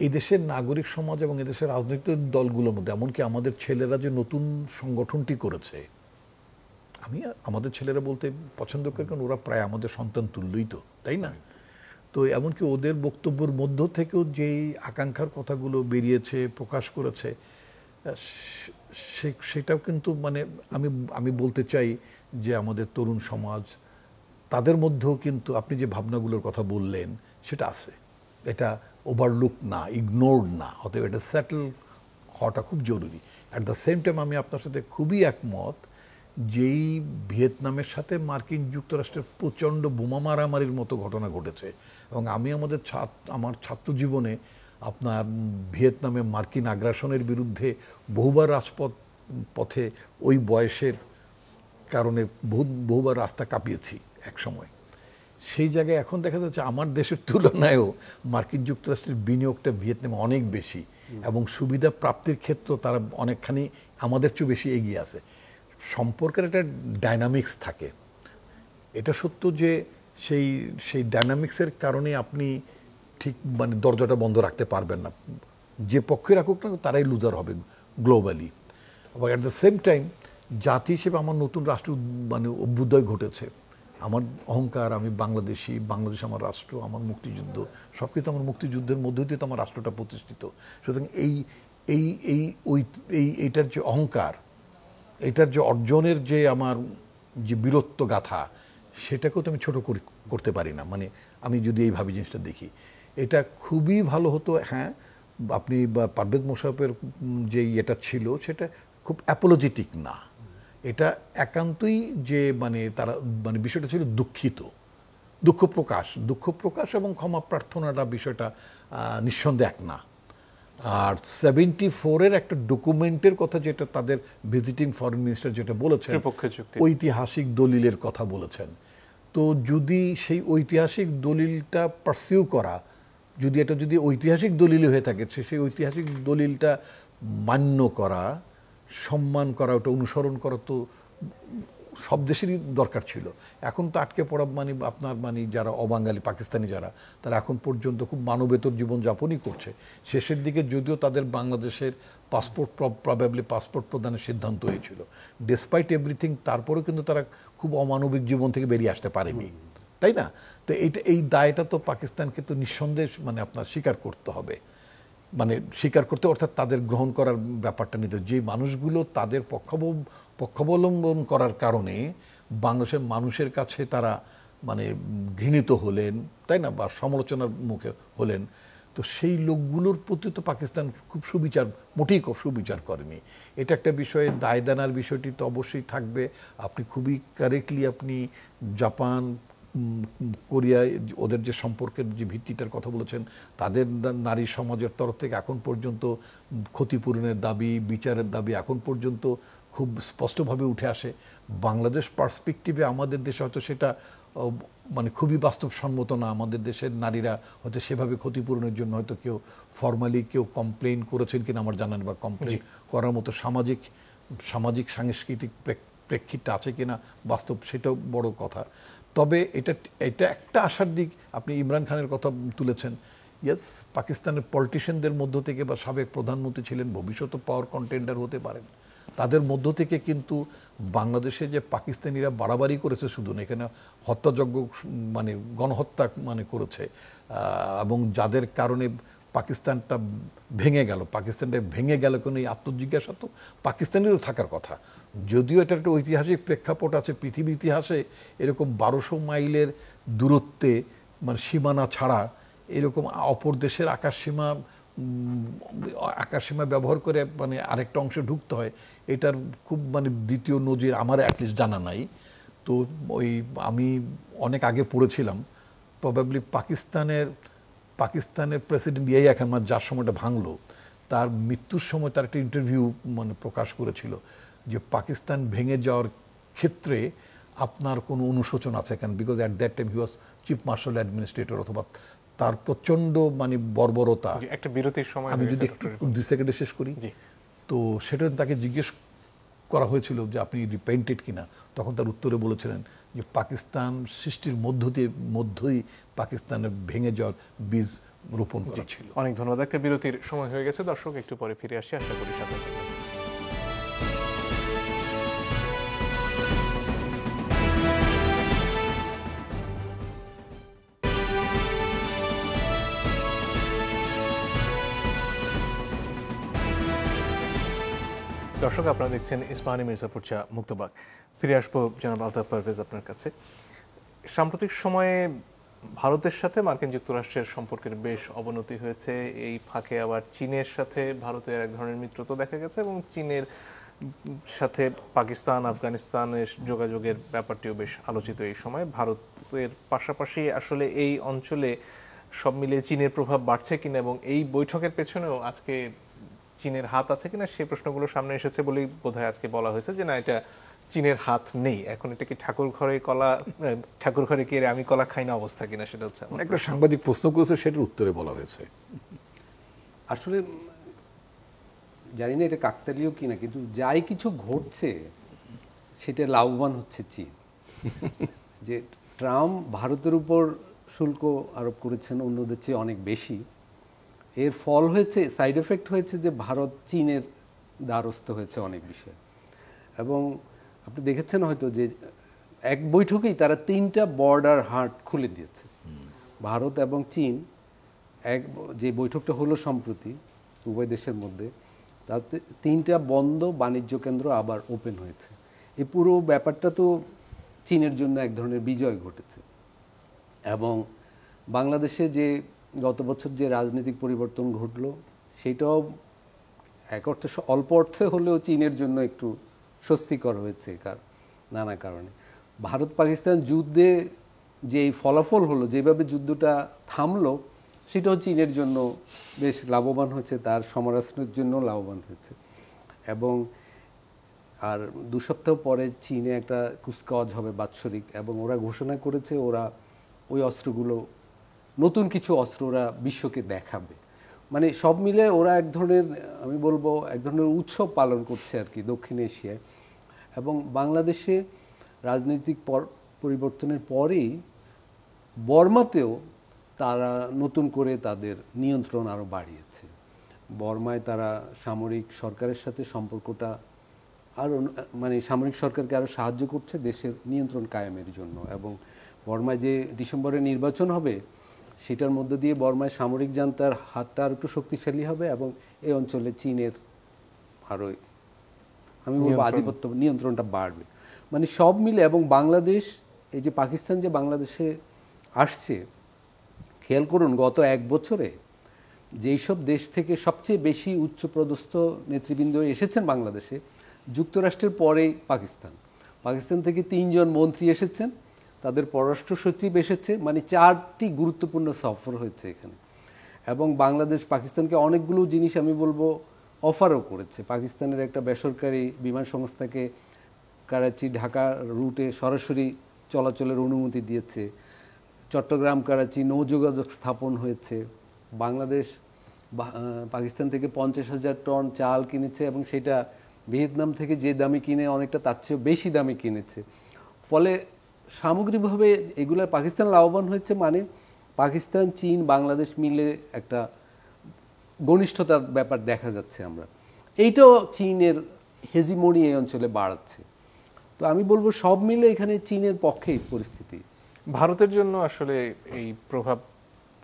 এই দেশের নাগরিক সমাজ এবং এদেশের রাজনৈতিক দলগুলোর মধ্যে, এমনকি আমাদের ছেলেরা যে নতুন সংগঠনটি করেছে, আমি আমাদের ছেলেরা বলতে পছন্দ করি কারণ ওরা প্রায় আমাদের সন্তান তুল্যই তো, তাই না? তো এমনকি ওদের বক্তব্যের মধ্য থেকেও যেই আকাঙ্ক্ষার কথাগুলো বেরিয়েছে, প্রকাশ করেছে, সেটাও কিন্তু মানে আমি বলতে চাই যে আমাদের তরুণ সমাজ, তাদের মধ্যেও কিন্তু আপনি যে ভাবনাগুলোর কথা বললেন সেটা আছে। এটা ওভারলুক না, ইগনোরড না, অতএব এটা সেটেল হওয়াটা খুব জরুরি। অ্যাট দ্য সেম টাইম আমি আপনার সাথে খুবই একমত, যেই ভিয়েতনামের সাথে মার্কিন যুক্তরাষ্ট্রের প্রচণ্ড বোমা মারামারির মতো ঘটনা ঘটেছে, এবং আমি আমার ছাত্র জীবনে আপনার ভিয়েতনামে মার্কিন আগ্রাসনের বিরুদ্ধে বহুবার পথে ওই বয়সের কারণে বহুবার রাস্তা কাঁপিয়েছি এক সময়। সেই জায়গায় এখন দেখা যাচ্ছে আমার দেশের তুলনায়ও মার্কিন যুক্তরাষ্ট্রের বিনিয়োগটা ভিয়েতনামে অনেক বেশি, এবং সুবিধা প্রাপ্তির ক্ষেত্রে তারা অনেকখানি আমাদের চেয়ে বেশি এগিয়ে আছে। সম্পর্কের একটা ডায়নামিক্স থাকে, এটা সত্য যে সেই ডায়নামিক্সের কারণে আপনি ঠিক মানে দরজাটা বন্ধ রাখতে পারবেন না। যে পক্ষে রাখুক না তারাই লুজার হবে গ্লোবালি। আবার অ্যাট দ্য সেম টাইম জাতি হিসেবে আমার নতুন রাষ্ট্র মানে অভ্যুদয় ঘটেছে। আমার অহংকার, আমি বাংলাদেশি, বাংলাদেশ আমার রাষ্ট্র, আমার মুক্তিযুদ্ধ, সব কিছু আমার মুক্তিযুদ্ধের মধ্য দিয়ে তো আমার রাষ্ট্রটা প্রতিষ্ঠিত। সুতরাং এইটার যে অহংকার, এটার যে অর্জনের যে আমার যে বীরত্ব গাথা, সেটাকেও তো আমি ছোট করতে পারি না। মানে আমি যদি এইভাবে জিনিসটা দেখি, এটা খুবই ভালো হতো। হ্যাঁ, আপনি পারভেজ মোশাররফের যে এটা ছিল সেটা খুব অ্যাপোলজেটিক না, এটা একান্তই যে মানে তারা মানে বিষয়টা ছিল দুঃখ প্রকাশ এবং ক্ষমা প্রার্থনাটা বিষয়টা নিঃসন্দেহে এক না। আর 74-এর একটা ডকুমেন্টের কথা যেটা তাদের ভিজিটিং ফরেন মিনিস্টার যেটা বলেছেন, ঐতিহাসিক দলিলের কথা বলেছেন। তো যদি সেই ঐতিহাসিক দলিলটা পারসিউ করা, যদি ঐতিহাসিক দলিল হয়ে থাকে, সেই ঐতিহাসিক দলিলটা মান্য করা, সম্মান করা, ওটা অনুসরণ করা তো সব দেশেরই দরকার ছিল। এখন তো আটকে পড়া মানে আপনার মানে যারা অবাঙালি পাকিস্তানি যারা, তারা এখন পর্যন্ত খুব মানবেতর জীবনযাপনই করছে। শেষের দিকে যদিও তাদের বাংলাদেশের প্রবাবলি পাসপোর্ট প্রদানের সিদ্ধান্ত হয়েছিল, ডেসপাইট এভরিথিং, তারপরেও কিন্তু তারা খুব অমানবিক জীবন থেকে বেরিয়ে আসতে পারেনি, তাই না? তো এই দায়টা তো পাকিস্তানকে তো নিঃসন্দেহে মানে আপনার স্বীকার করতে হবে, মানে স্বীকার করতে, অর্থাৎ তাদের গ্রহণ করার ব্যাপারটা নিতে। যে মানুষগুলো তাদের পক্ষাবলম্বন করার কারণে বাংলাদেশের মানুষের কাছে তারা মানে ঘৃণিত হলেন, তাই না, বা সমালোচনার মুখে হলেন, তো সেই লোকগুলোর প্রতি তো পাকিস্তান খুব মোটেই সুবিচার করেনি। এটা একটা বিষয়ে দায়দানার বিষয়টি তো অবশ্যই থাকবে। আপনি খুবই কারেক্টলি আপনি জাপান, কোরিয়া, ওদের যে সম্পর্কের যে ভিত্তিটার কথা বলেছেন, তাদের নারী সমাজের তরফ থেকে এখন পর্যন্ত ক্ষতিপূরণের দাবি, বিচারের দাবি এখন পর্যন্ত খুব স্পষ্টভাবে উঠে আসে। বাংলাদেশ পার্সপেক্টিভে আমাদের দেশে হয়তো সেটা মানে খুবই বাস্তবসম্মত না। আমাদের দেশের নারীরা হয়তো সেভাবে ক্ষতিপূরণের জন্য হয়তো ফর্মালি কেউ কমপ্লেইন করেছেন কিনা আমার জানা নেই, বা কমপ্লেইন করার মতো সামাজিক সাংস্কৃতিক প্রেক্ষিতটা আছে কিনা বাস্তব, সেটাও বড় কথা। তবে এটা একটা আশার দিক। আপনি ইমরান খানের কথা তুলেছেন, ইয়েস, পাকিস্তানের পলিটিশিয়ানদের মধ্য থেকে বা সাবেক প্রধানমন্ত্রী ছিলেন, ভবিষ্যতে পাওয়ার কন্টেন্ডার হতে পারেন, তাদের মধ্য থেকে কিন্তু বাংলাদেশে যে পাকিস্তানিরা বাড়াবাড়ি করেছে শুধু না, এখানে হত্যাযজ্ঞ মানে গণহত্যা মানে করেছে, এবং যাদের কারণে পাকিস্তানটা ভেঙে গেল কোনো এই আত্মজিজ্ঞাসা তো পাকিস্তানেরও থাকার কথা। যদিও এটার একটা ঐতিহাসিক প্রেক্ষাপট আছে, পৃথিবীর ইতিহাসে এরকম 1200 মাইলের দূরত্বে মানে সীমানা ছাড়া এরকম অপর দেশের আকাশসীমা ব্যবহার করে মানে আরেকটা অংশে ঢুকতে হয়, এটার খুব মানে দ্বিতীয় নজির আমার অ্যাটলিস্ট জানা নাই। তো আমি অনেক আগে পড়েছিলাম প্রবাবলি পাকিস্তানের প্রেসিডেন্ট ইয়াহিয়া খান মানে যার সময়টা ভাঙলো, তার মৃত্যুর সময় তার একটা ইন্টারভিউ মানে প্রকাশ করেছিল যে পাকিস্তান ভেঙে যাওয়ার ক্ষেত্রে আপনার কোনো অনুশোচনা আছে কেন, because at that time he was chief marshal administrator, অথবা তার প্রচন্ড মানে বর্বরতা। একটা বিরতির সময় আমি যদি 2 সেকেন্ডে শেষ করি, তো সেটা তাকে জিজ্ঞেস করা হয়েছিল যে আপনি রিপেন্টেড কিনা, তখন তার উত্তরে বলেছিলেন যে পাকিস্তান সৃষ্টির মধ্যেই পাকিস্তানের ভেঙে যাওয়ার বীজ রোপণ করা ছিল। অনেক ধন্যবাদ। একটা বিরতির সময় হয়ে গেছে দর্শক, একটু পরে ফিরে আসি, আশা করি সাথে থাকবেন। দর্শক, আপনারা দেখছেন ইস্পাহানি মির্জাপুর চা মুক্তবাগ। ফিরে আসবো জনাব আলতাফ পারভেজ আপনার কাছে। সাম্প্রতিক সময়ে ভারতের সাথে মার্কিন যুক্তরাষ্ট্রের সম্পর্কের বেশ অবনতি হয়েছে। এই ফাঁকে আবার চীনের সাথে ভারতের এক ধরনের মিত্রতা দেখা গেছে, এবং চীনের সাথে পাকিস্তান আফগানিস্তানের যোগাযোগের ব্যাপারটিও বেশ আলোচিত এই সময়। ভারতের পাশাপাশি আসলে এই অঞ্চলে সব মিলিয়ে চীনের প্রভাব বাড়ছে কিনা, এবং এই বৈঠকের পেছনেও আজকে চীনের হাত আছে কিনা সেই প্রশ্নগুলো সামনে এসেছে বলেই বোধহয় আজকে বলা হয়েছে যে না, এটা চীনের হাত নেই। এখন এটা কি ঠাকুর ঘরে কি আমি কলা খাই না অবস্থা কিনা, সেটা হচ্ছে একটা সাংবাদিক প্রশ্ন করেছে, সেটার উত্তরে বলা হয়েছে। আসলে জানি না এটা কাকতালীয় কিনা, কিন্তু যাই কিছু ঘটছে সেটা লাভবান হচ্ছে চীন। যে ট্রাম্প ভারতের উপর শুল্ক আরোপ করেছেন অন্যদের চেয়ে অনেক বেশি, এর ফল হয়েছে, সাইড এফেক্ট হয়েছে যে ভারত চীনের দ্বারস্থ হয়েছে অনেক বিষয়। এবং আপনি দেখেছেন হয়তো যে এক বৈঠকেই তারা 3টা বর্ডার হাট খুলে দিয়েছে। ভারত এবং চীন যে বৈঠকটা হলো সম্প্রতি উভয় দেশের মধ্যে, তাতে 3টা বন্ধ বাণিজ্য কেন্দ্র আবার ওপেন হয়েছে। এই পুরো ব্যাপারটা তো চীনের জন্য এক ধরনের বিজয় ঘটেছে। এবং বাংলাদেশে যে গত বছর যে রাজনৈতিক পরিবর্তন ঘটলো, সেটাও এক অর্থে অল্প অর্থে হলেও চীনের জন্য একটু স্বস্তিকর হয়েছে নানা কারণে। ভারত পাকিস্তান যুদ্ধে যে এই ফলাফল হলো, যেভাবে যুদ্ধটা থামলো, সেটাও চীনের জন্য বেশ লাভবান হয়েছে, তার সমরাস্ত্রের জন্য লাভবান হয়েছে। এবং আর 2 সপ্তাহ পরে চীনে একটা কুচকাওয়াজ হবে বাৎসরিক, এবং ওরা ঘোষণা করেছে ওরা ওই অস্ত্রগুলো, নতুন কিছু অস্ত্র ওরা বিশ্বকে দেখাবে। মানে সব মিলে ওরা এক ধরনের, আমি বলবো এক ধরনের উৎসব পালন করছে আর কি দক্ষিণ এশিয়ায়। এবং বাংলাদেশে রাজনৈতিক পরিবর্তনের পরেই বর্মাতেও তারা নতুন করে তাদের নিয়ন্ত্রণ আরও বাড়িয়েছে। বর্মায় তারা সামরিক সরকারের সাথে সম্পর্কটা আরও, মানে সামরিক সরকারকে আরও সাহায্য করছে দেশের নিয়ন্ত্রণ কায়েমের জন্য। এবং বর্মায় যে ডিসেম্বরে নির্বাচন হবে, সেটার মধ্য দিয়ে বর্মায় সামরিক জান্তার হাতটা আর একটু শক্তিশালী হবে, এবং এই অঞ্চলে চীনের আরও, আমি বলবো আধিপত্য নিয়ন্ত্রণটা বাড়বে। মানে সব মিলে, এবং বাংলাদেশ, এই যে পাকিস্তান যে বাংলাদেশে আসছে, খেয়াল করুন গত 1 বছরে যেই সব দেশ থেকে সবচেয়ে বেশি উচ্চপদস্থ নেতৃবৃন্দ এসেছেন বাংলাদেশে, যুক্তরাষ্ট্রের পরেই পাকিস্তান থেকে 3 জন মন্ত্রী এসেছেন, তাদের পররাষ্ট্র সচিব এসেছে, মানে 4টি গুরুত্বপূর্ণ সফর হয়েছে এখানে। এবং বাংলাদেশ পাকিস্তানকে অনেকগুলো জিনিস আমি বলবো অফারও করেছে। পাকিস্তানের একটা বেসরকারি বিমান সংস্থাকে করাচি ঢাকা রুটে সরাসরি চলাচলের অনুমতি দিয়েছে। চট্টগ্রাম করাচি নৌযোগাযোগ স্থাপন হয়েছে। বাংলাদেশ পাকিস্তান থেকে 50,000 টন চাল কিনেছে, এবং সেটা ভিয়েতনাম থেকে যে দামে কিনে অনেকটা তার চেয়েও বেশি দামে কিনেছে। ফলে সামগ্রিকভাবে এগুলো পাকিস্তান লাভবান হয়েছে। মানে পাকিস্তান, চীন, বাংলাদেশ মিলে একটা ঘনিষ্ঠতার ব্যাপার দেখা যাচ্ছে আমরা। এইটাও চীনের হেজিমনি এই অঞ্চলে বাড়াচ্ছে। তো আমি বলবো সব মিলে এখানে চীনের পক্ষেই পরিস্থিতি। ভারতের জন্য আসলে এই প্রভাব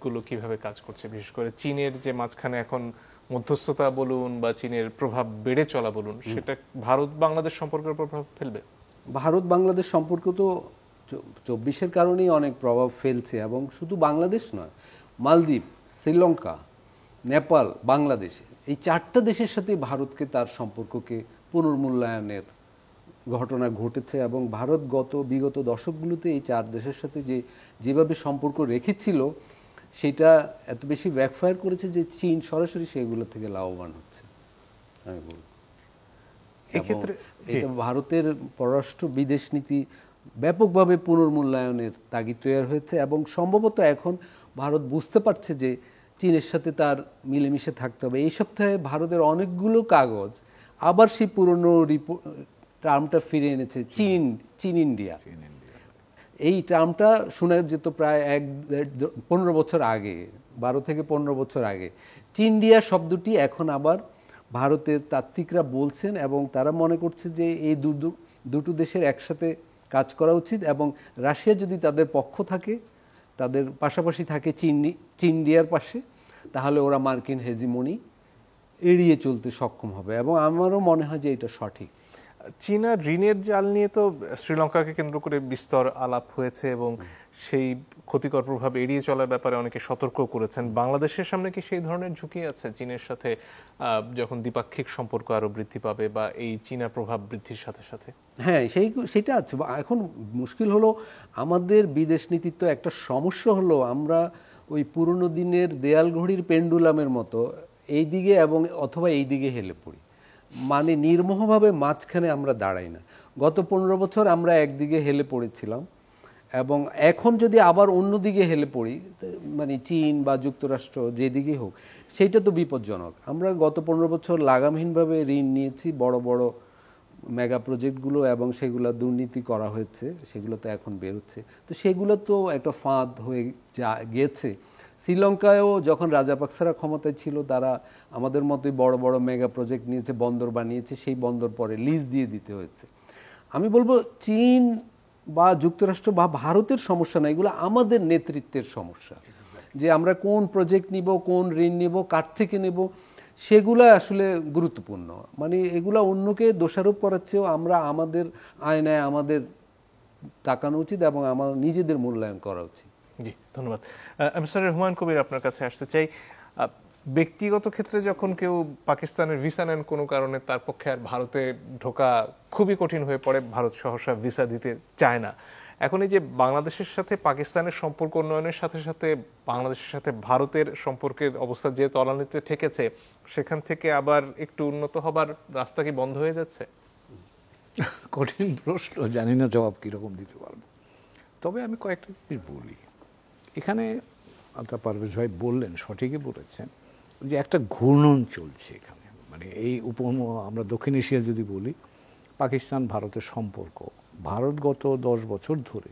গুলো কিভাবে কাজ করছে, বিশেষ করে চীনের যে মাঝখানে এখন মধ্যস্থতা বলুন বা চীনের প্রভাব বেড়ে চলা বলুন, সেটা ভারত বাংলাদেশ সম্পর্কের প্রভাব ফেলবে? ভারত বাংলাদেশ সম্পর্ক তো 24-এর কারণেই অনেক প্রভাব ফেলছে, এবং শুধু বাংলাদেশ নয়, মালদ্বীপ, শ্রীলঙ্কা, নেপাল, বাংলাদেশ, এই 4টা দেশের সাথে ভারতকে তার সম্পর্ককে পুনর্মূল্যায়নের ঘটনা ঘটেছে। এবং ভারত বিগত দশকগুলোতে এই 4 দেশের সাথে যেভাবে সম্পর্ক রেখেছিল সেটা এত বেশি ব্যাকফায়ার করেছে যে চীন সরাসরি সেগুলো থেকে লাভবান হচ্ছে, আমি বলব। এক্ষেত্রে এটা ভারতের পররাষ্ট্র বিদেশ নীতি ব্যাপকভাবে পুনর্মূল্যায়নের তাগিদ তৈরি হয়েছে, এবং সম্ভবত এখন ভারত বুঝতে পারছে যে চীনের সাথে তার মিলেমিশে থাকতে হবে। এই সপ্তাহে ভারতের অনেকগুলো কাগজ আবার সেই পুরনো টার্মটা ফিরে এনেছে, চীন ইন্ডিয়া। এই টার্মটা শোনা যেত প্রায় 15 বছর আগে, 12 থেকে 15 বছর আগে। চীন ইন্ডিয়া শব্দটি এখন আবার ভারতের তাত্ত্বিকরা বলছেন, এবং তারা মনে করছে যে এই দুটো দেশের একসাথে কাজ করা উচিত, এবং রাশিয়া যদি তাদের পক্ষ থাকে, তাদের পাশাপাশি থাকে চীন ইন্ডিয়ার পাশে, তাহলে ওরা মার্কিন হেজিমনি এড়িয়ে চলতে সক্ষম হবে। এবং আমারও মনে হয় যে এটা সঠিক। চীনা ঋণের জাল নিয়ে তো শ্রীলঙ্কাকে কেন্দ্র করে বিস্তর আলাপ হয়েছে, এবং সেই ক্ষতিকর প্রভাব এড়িয়ে চলার ব্যাপারে অনেকে সতর্ক করেছেন। বাংলাদেশের সামনে কি সেই ধরনের ঝুঁকি আছে চীনের সাথে যখন দ্বিপাক্ষিক সম্পর্ক আরো বৃদ্ধি পাবে বা এই চীনা প্রভাব বৃদ্ধির সাথে সাথে? হ্যাঁ, সেটা আছে। এখন মুশকিল হলো, আমাদের বিদেশ নীতির তো একটা সমস্যা হলো, আমরা ওই পুরনো দিনের দেয়াল ঘড়ির পেন্ডুলামের মতো এই দিকে এবং অথবা এই দিকে হেলে পড়ি, মানে নির্মোহভাবে মাঝখানে আমরা দাঁড়াই না। গত 15 বছর আমরা একদিকে হেলে পড়েছিলাম, এবং এখন যদি আবার অন্যদিকে হেলে পড়ি, মানে চীন বা যুক্তরাষ্ট্র যেদিকে হোক, সেইটা তো বিপজ্জনক। আমরা গত 15 বছর লাগামহীনভাবে ঋণ নিয়েছি, বড় বড় মেগা প্রজেক্টগুলো, এবং সেগুলো দুর্নীতি করা হয়েছে, সেগুলো তো এখন বেরোচ্ছে। তো সেগুলো তো একটা ফাঁদ হয়ে গেছে। শ্রীলঙ্কায়ও যখন রাজাপাকসারা ক্ষমতায় ছিল, তারা আমাদের মতোই বড় বড় মেগা প্রজেক্ট নিয়েছে, বন্দর বানিয়েছে, সেই বন্দর পরে লিজ দিয়ে দিতে হয়েছে। আমি বলবো চীন বা যুক্তরাষ্ট্র বা ভারতের সমস্যা না, এগুলো আমাদের নেতৃত্বের সমস্যা, যে আমরা কোন প্রজেক্ট নিব, কোন ঋণ নিব, কার থেকে নেব, সেগুলো আসলে গুরুত্বপূর্ণ। মানে এগুলো অন্যকে দোষারোপ করার চেয়েও আমরা আমাদের আয়নায় আমাদের তাকানো উচিত, এবং আমার নিজেদের মূল্যায়ন করা উচিত। জি, ধন্যবাদ। মিস্টার হুমায়ুন কবির, আপনার কাছে আসতে চাই। ব্যক্তিগত ক্ষেত্রে যখন কেউ পাকিস্তানের ভিসা নেন কোনো কারণে, তার পক্ষে আর ভারতে ঢোকা খুবই কঠিন হয়ে পড়ে, ভারত সহসা ভিসা দিতে চায় না। এখন এই যে বাংলাদেশের সাথে পাকিস্তানের সম্পর্ক উন্নয়নের সাথে সাথে বাংলাদেশের সাথে ভারতের সম্পর্কের অবস্থা যে তলানিতে ঠেকেছে, সেখান থেকে আবার একটু উন্নত হবার রাস্তা কি বন্ধ হয়ে যাচ্ছে? কঠিন প্রশ্ন, জানি না জবাব কীরকম দিতে পারবো। তবে আমি কয়েকটা জিনিস বলি। এখানে আলতাফ পারভেজ ভাই বললেন, সঠিকই বলেছেন, যে একটা ঘূর্ণন চলছে এখানে। মানে এই আমরা দক্ষিণ এশিয়া যদি বলি, পাকিস্তান ভারতের সম্পর্ক, ভারত গত 10 বছর ধরে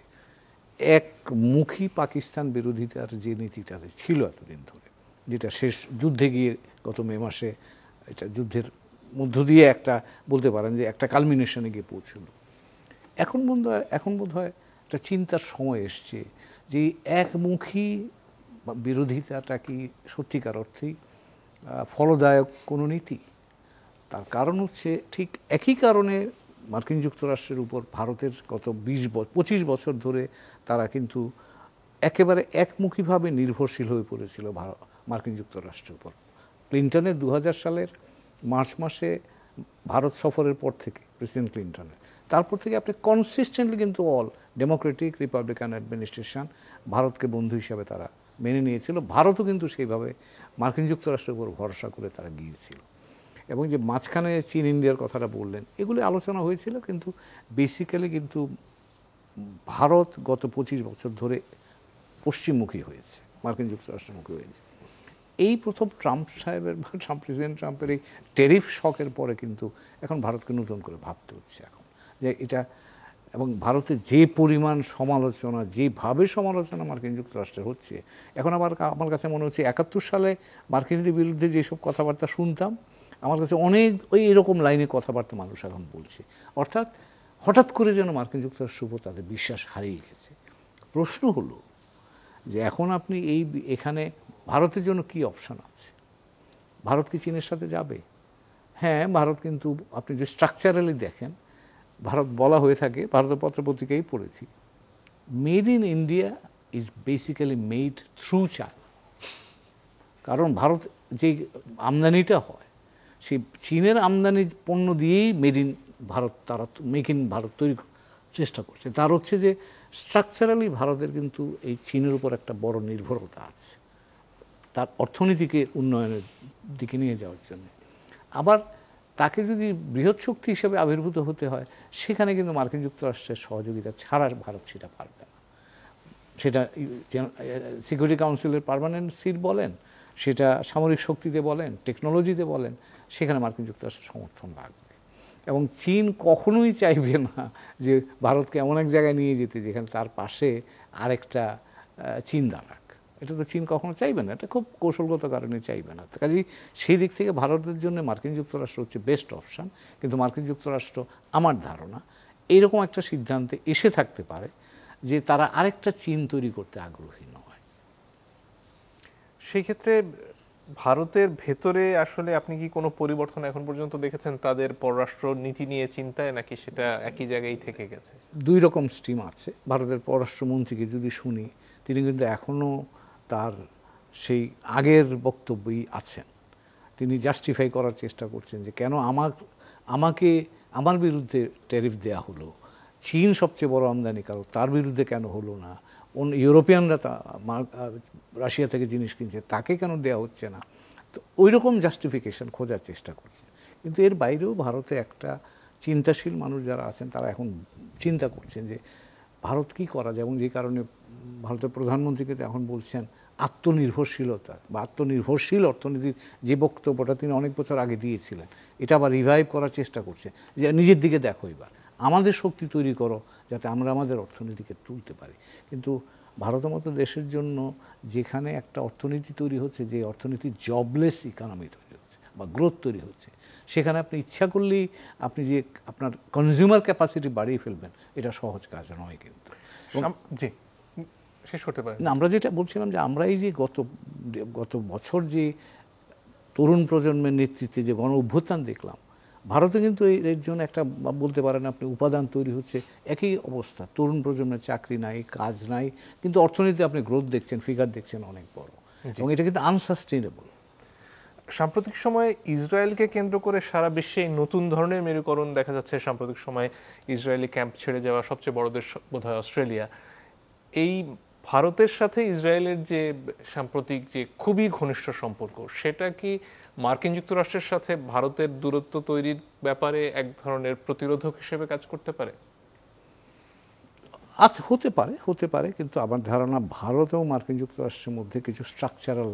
একমুখী পাকিস্তান বিরোধিতার যে নীতিটা ছিল এতদিন ধরে, যেটা শেষ যুদ্ধে গিয়ে গত মে মাসে এটা যুদ্ধের মধ্য দিয়ে একটা বলতে পারেন যে একটা কালমিনেশনে গিয়ে পৌঁছল। এখন বোধ হয় একটা চিন্তার সময় এসছে যে একমুখী বিরোধিতাটা কি সত্যিকার অর্থেই ফলদায়ক কোনো নীতি? তার কারণ হচ্ছে ঠিক একই কারণে মার্কিন যুক্তরাষ্ট্রের উপর ভারতের গত 25 বছর ধরে তারা কিন্তু একেবারে একমুখীভাবে নির্ভরশীল হয়ে পড়েছিল মার্কিন যুক্তরাষ্ট্রের উপর। ক্লিন্টনের 2000 সালের মার্চ মাসে ভারত সফরের পর থেকে, প্রেসিডেন্ট ক্লিন্টনের, তারপর থেকে আপনি কনসিস্টেন্টলি কিন্তু অল ডেমোক্রেটিক রিপাবলিকান অ্যাডমিনিস্ট্রেশন ভারতকে বন্ধু হিসাবে তারা মেনে নিয়েছিল। ভারতও কিন্তু সেইভাবে মার্কিন যুক্তরাষ্ট্রের উপর ভরসা করে তারা গিয়েছিল। এবং যে মাঝখানে চীন ইন্ডিয়ার কথাটা বললেন, এগুলি আলোচনা হয়েছিল, কিন্তু বেসিক্যালি কিন্তু ভারত গত 25 বছর ধরে পশ্চিমমুখী হয়েছে, মার্কিন যুক্তরাষ্ট্রমুখী হয়েছে। এই প্রথম ট্রাম্প সাহেবের বা প্রেসিডেন্ট ট্রাম্পের এই টেরিফ শকের পরে কিন্তু এখন ভারতকে নতুন করে ভাবতে হচ্ছে এখন যে এটা, এবং ভারতের যে পরিমাণ সমালোচনা, যেভাবে সমালোচনা মার্কিন যুক্তরাষ্ট্রের হচ্ছে, এখন আমার কাছে মনে হচ্ছে 71 সালে মার্কিনের বিরুদ্ধে যেসব কথাবার্তা শুনতাম, আমার কাছে অনেক ওই এরকম লাইনে কথাবার্তা মানুষ এখন বলছে। অর্থাৎ হঠাৎ করে যেন মার্কিন যুক্তরাষ্ট্রের উপর তাদের বিশ্বাস হারিয়ে গেছে। প্রশ্ন হলো যে এখন আপনি এখানে ভারতের জন্য কি অপশন আছে। ভারত কি চীনের সাথে যাবে? হ্যাঁ, ভারত কিন্তু আপনি যে স্ট্রাকচারালি দেখেন, ভারত বলা হয়ে থাকে, ভারতের পত্রপত্রিকাই পড়েছি, made in India is basically made through China. কারণ ভারত যে আমদানিটা হয়, সেই চীনের আমদানি পণ্য দিয়েই মেড ইন ভারত, তারা মেক ইন ভারত তৈরি চেষ্টা করছে। তার হচ্ছে যে স্ট্রাকচারালি ভারতের কিন্তু এই চীনের উপর একটা বড় নির্ভরতা আছে তার অর্থনীতিকে উন্নয়নের দিকে নিয়ে যাওয়ার জন্য। আবার তাকে যদি বৃহৎ শক্তি হিসেবে আবির্ভূত হতে হয়, সেখানে কিন্তু মার্কিন যুক্তরাষ্ট্রের সহযোগিতা ছাড়া ভারত সেটা পারবে না। সেটা সিকিউরিটি কাউন্সিলের পার্মানেন্ট সিট বলেন, সেটা সামরিক শক্তিতে বলেন, টেকনোলজিতে বলেন, সেখানে মার্কিন যুক্তরাষ্ট্রের সমর্থন লাগবে। এবং চীন কখনোই চাইবে না যে ভারতকে এমন এক জায়গায় নিয়ে যেতে যেখানে তার পাশে আরেকটা চীন দাঁড়াক। এটা তো চীন কখনো চাইবে না, এটা খুব কৌশলগত কারণে চাইবে না। কাজেই সেই দিক থেকে ভারতের জন্য মার্কিন যুক্তরাষ্ট্র হচ্ছে বেস্ট অপশান। কিন্তু মার্কিন যুক্তরাষ্ট্র, আমার ধারণা, এইরকম একটা সিদ্ধান্তে এসে থাকতে পারে যে তারা আরেকটা চীন তৈরি করতে আগ্রহী নয়। সেই ক্ষেত্রে ভারতের ভেতরে আসলে আপনি কি কোনো পরিবর্তন এখন পর্যন্ত দেখেছেন তাদের পররাষ্ট্র নীতি নিয়ে চিন্তায়, নাকি সেটা একই জায়গায় থেকে গেছে? দুই রকম স্ট্রিম আছে। ভারতের পররাষ্ট্রমন্ত্রীকে যদি শুনি, তিনি কিন্তু এখনও তার সেই আগের বক্তব্যই আছেন। তিনি জাস্টিফাই করার চেষ্টা করছেন যে কেন আমার বিরুদ্ধে ট্যারিফ দেয়া হলো, চীন সবচেয়ে বড় আমদানিকারক, তার বিরুদ্ধে কেন হলো না, ইউরোপিয়ানরা রাশিয়া থেকে জিনিস কিনছে, তাকে কেন দেওয়া হচ্ছে না। তো ওই রকম জাস্টিফিকেশন খোঁজার চেষ্টা করছে। কিন্তু এর বাইরেও ভারতে একটা চিন্তাশীল মানুষ যারা আছেন, তারা এখন চিন্তা করছেন যে ভারত কি করা যায়। এবং যে কারণে ভারতের প্রধানমন্ত্রীকে এখন বলছেন আত্মনির্ভরশীলতা বা আত্মনির্ভরশীল অর্থনীতির যে বক্তব্যটা তিনি অনেক বছর আগে দিয়েছিলেন, এটা আবার রিভাইভ করার চেষ্টা করছে যে নিজের দিকে দেখো, এবার আমাদের শক্তি তৈরি করো যাতে আমরা আমাদের অর্থনীতিকে তুলতে পারি। কিন্তু ভারতের মতো দেশের জন্য যেখানে একটা অর্থনীতি তৈরি হচ্ছে, যে অর্থনীতি জবলেস ইকোনমি তৈরি হচ্ছে বা গ্রোথ তৈরি হচ্ছে, সেখানে আপনি ইচ্ছা করলেই আপনি যে আপনার কনজিউমার ক্যাপাসিটি বাড়িয়ে ফেলবেন, এটা সহজ কাজ নয়। কিন্তু জি, শেষ করতে পারেন। না, আমরা যেটা বলছিলাম যে আমরা এই যে গত বছর যে তরুণ প্রজন্মের নেতৃত্বে যে গণ অভ্যুত্থান দেখলাম, ভারতে কিন্তু এর জন্য একটা বলতে পারেন আপনি উপাদান তৈরি হচ্ছে। একই অবস্থা, তরুণ প্রজন্মের চাকরি নাই, কাজ নাই, কিন্তু অর্থনীতিতে আপনি গ্রোথ দেখছেন, ফিগার দেখছেন অনেক বড়, এবং এটা কিন্তু আনসাস্টেইনেবল। সাম্প্রতিক সময়ে ইসরায়েলকে কেন্দ্র করে সারা বিশ্বে নতুন ধরনের মেরুকরণ দেখা যাচ্ছে। সাম্প্রতিক সময়ে ইসরায়েলি ক্যাম্প ছেড়ে যাওয়া সবচেয়ে বড় দেশ বোধহয় অস্ট্রেলিয়া। এই ভারতের সাথে ইসরায়েলের যে সাম্প্রতিক যে খুবই ঘনিষ্ঠ সম্পর্ক, সেটা কি মার্কিন যুক্তরাষ্ট্রের সাথে ভারতের দূরত্ব তৈরির ব্যাপারে এক ধরনের প্রতিরোধক হিসেবে কাজ করতে পারে? আচ্ছা, হতে পারে, কিন্তু আমার ধারণা ভারত এবং মার্কিন যুক্তরাষ্ট্রের মধ্যে কিছু স্ট্রাকচারাল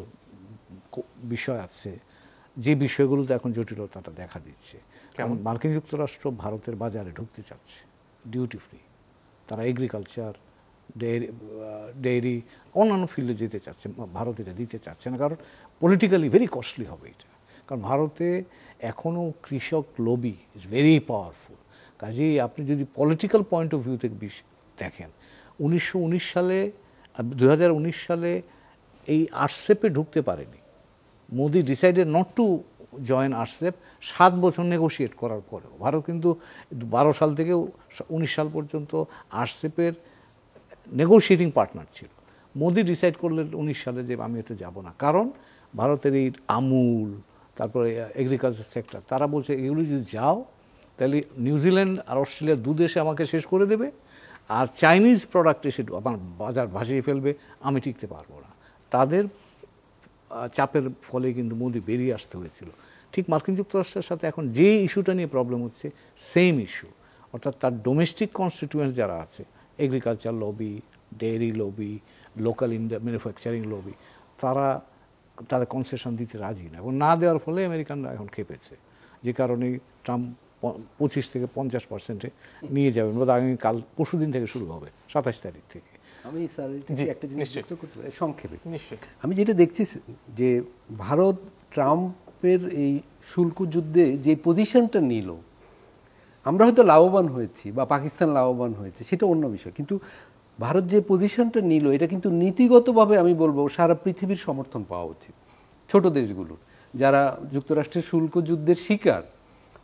বিষয় আছে, যে বিষয়গুলোতে এখন জটিলতাটা দেখা দিচ্ছে। কারণ মার্কিন যুক্তরাষ্ট্র ভারতের বাজারে ঢুকতে চাচ্ছে ডিউটি ফ্রি, তারা এগ্রিকালচার, ডেয়ারি, অন্যান্য ফিল্ডে যেতে চাচ্ছে, ভারত এটা দিতে চাচ্ছে না, কারণ পলিটিক্যালি ভেরি কস্টলি হবে এটা। কারণ ভারতে এখনও কৃষক লবি ইজ ভেরি পাওয়ারফুল। কাজেই আপনি যদি পলিটিক্যাল পয়েন্ট অফ ভিউ থেকে দেখেন, 2019 সালে এই আরসেপে ঢুকতে পারেনি। Modi decided not to join RCEP 7 বছর নেগোশিয়েট করার পরেও। ভারত কিন্তু 12 সাল থেকে 19 সাল পর্যন্ত আরসেপের নেগোশিয়েটিং পার্টনার ছিল। মোদি ডিসাইড করলেন 19 সালে যে আমি এতে যাব না, কারণ ভারতের এই আমুল, তারপরে এগ্রিকালচার সেক্টর, তারা বলছে এগুলো যদি যাও তাহলে নিউজিল্যান্ড আর অস্ট্রেলিয়া দু দেশে আমাকে শেষ করে দেবে, আর চাইনিজ প্রোডাক্ট এসে আমার বাজার ভাসিয়ে ফেলবে, আমি টিকতে পারবো না। তাদের চাপের ফলে কিন্তু মোদি বেরিয়ে আসতে হয়েছিল। ঠিক মার্কিন যুক্তরাষ্ট্রের সাথে এখন যে ইস্যুটা নিয়ে প্রবলেম হচ্ছে, সেম ইস্যু, অর্থাৎ তার ডোমেস্টিক কনস্টিটিউয়েন্টস যারা আছে, agriculture lobby, dairy lobby, local manufacturing lobby, তাদের কনসেশন দিতে রাজি না, এবং না দেওয়ার ফলে আমেরিকানরা এখন খেপেছে। যে কারণে ট্রাম্প 25 থেকে 50% নিয়ে যাবেন, আগামীকাল পরশুদিন থেকে শুরু হবে, 27 তারিখ থেকে। আমি স্যার একটা জিনিস যুক্ত করতে পারি সংক্ষেপে। নিশ্চয়ই। আমি যেটা দেখছি যে ভারত ট্রাম্পের এই শুল্ক যুদ্ধে যে পজিশনটা নিল, আমরা হয়তো লাভবান হয়েছি বা পাকিস্তান লাভবান হয়েছে, সেটা অন্য বিষয়, কিন্তু ভারত যে পজিশনটা নিল এটা কিন্তু নীতিগতভাবে আমি বলবো সারা পৃথিবীর সমর্থন পাওয়া উচিত। ছোট দেশগুলোর যারা যুক্তরাষ্ট্রের শুল্ক যুদ্ধের শিকার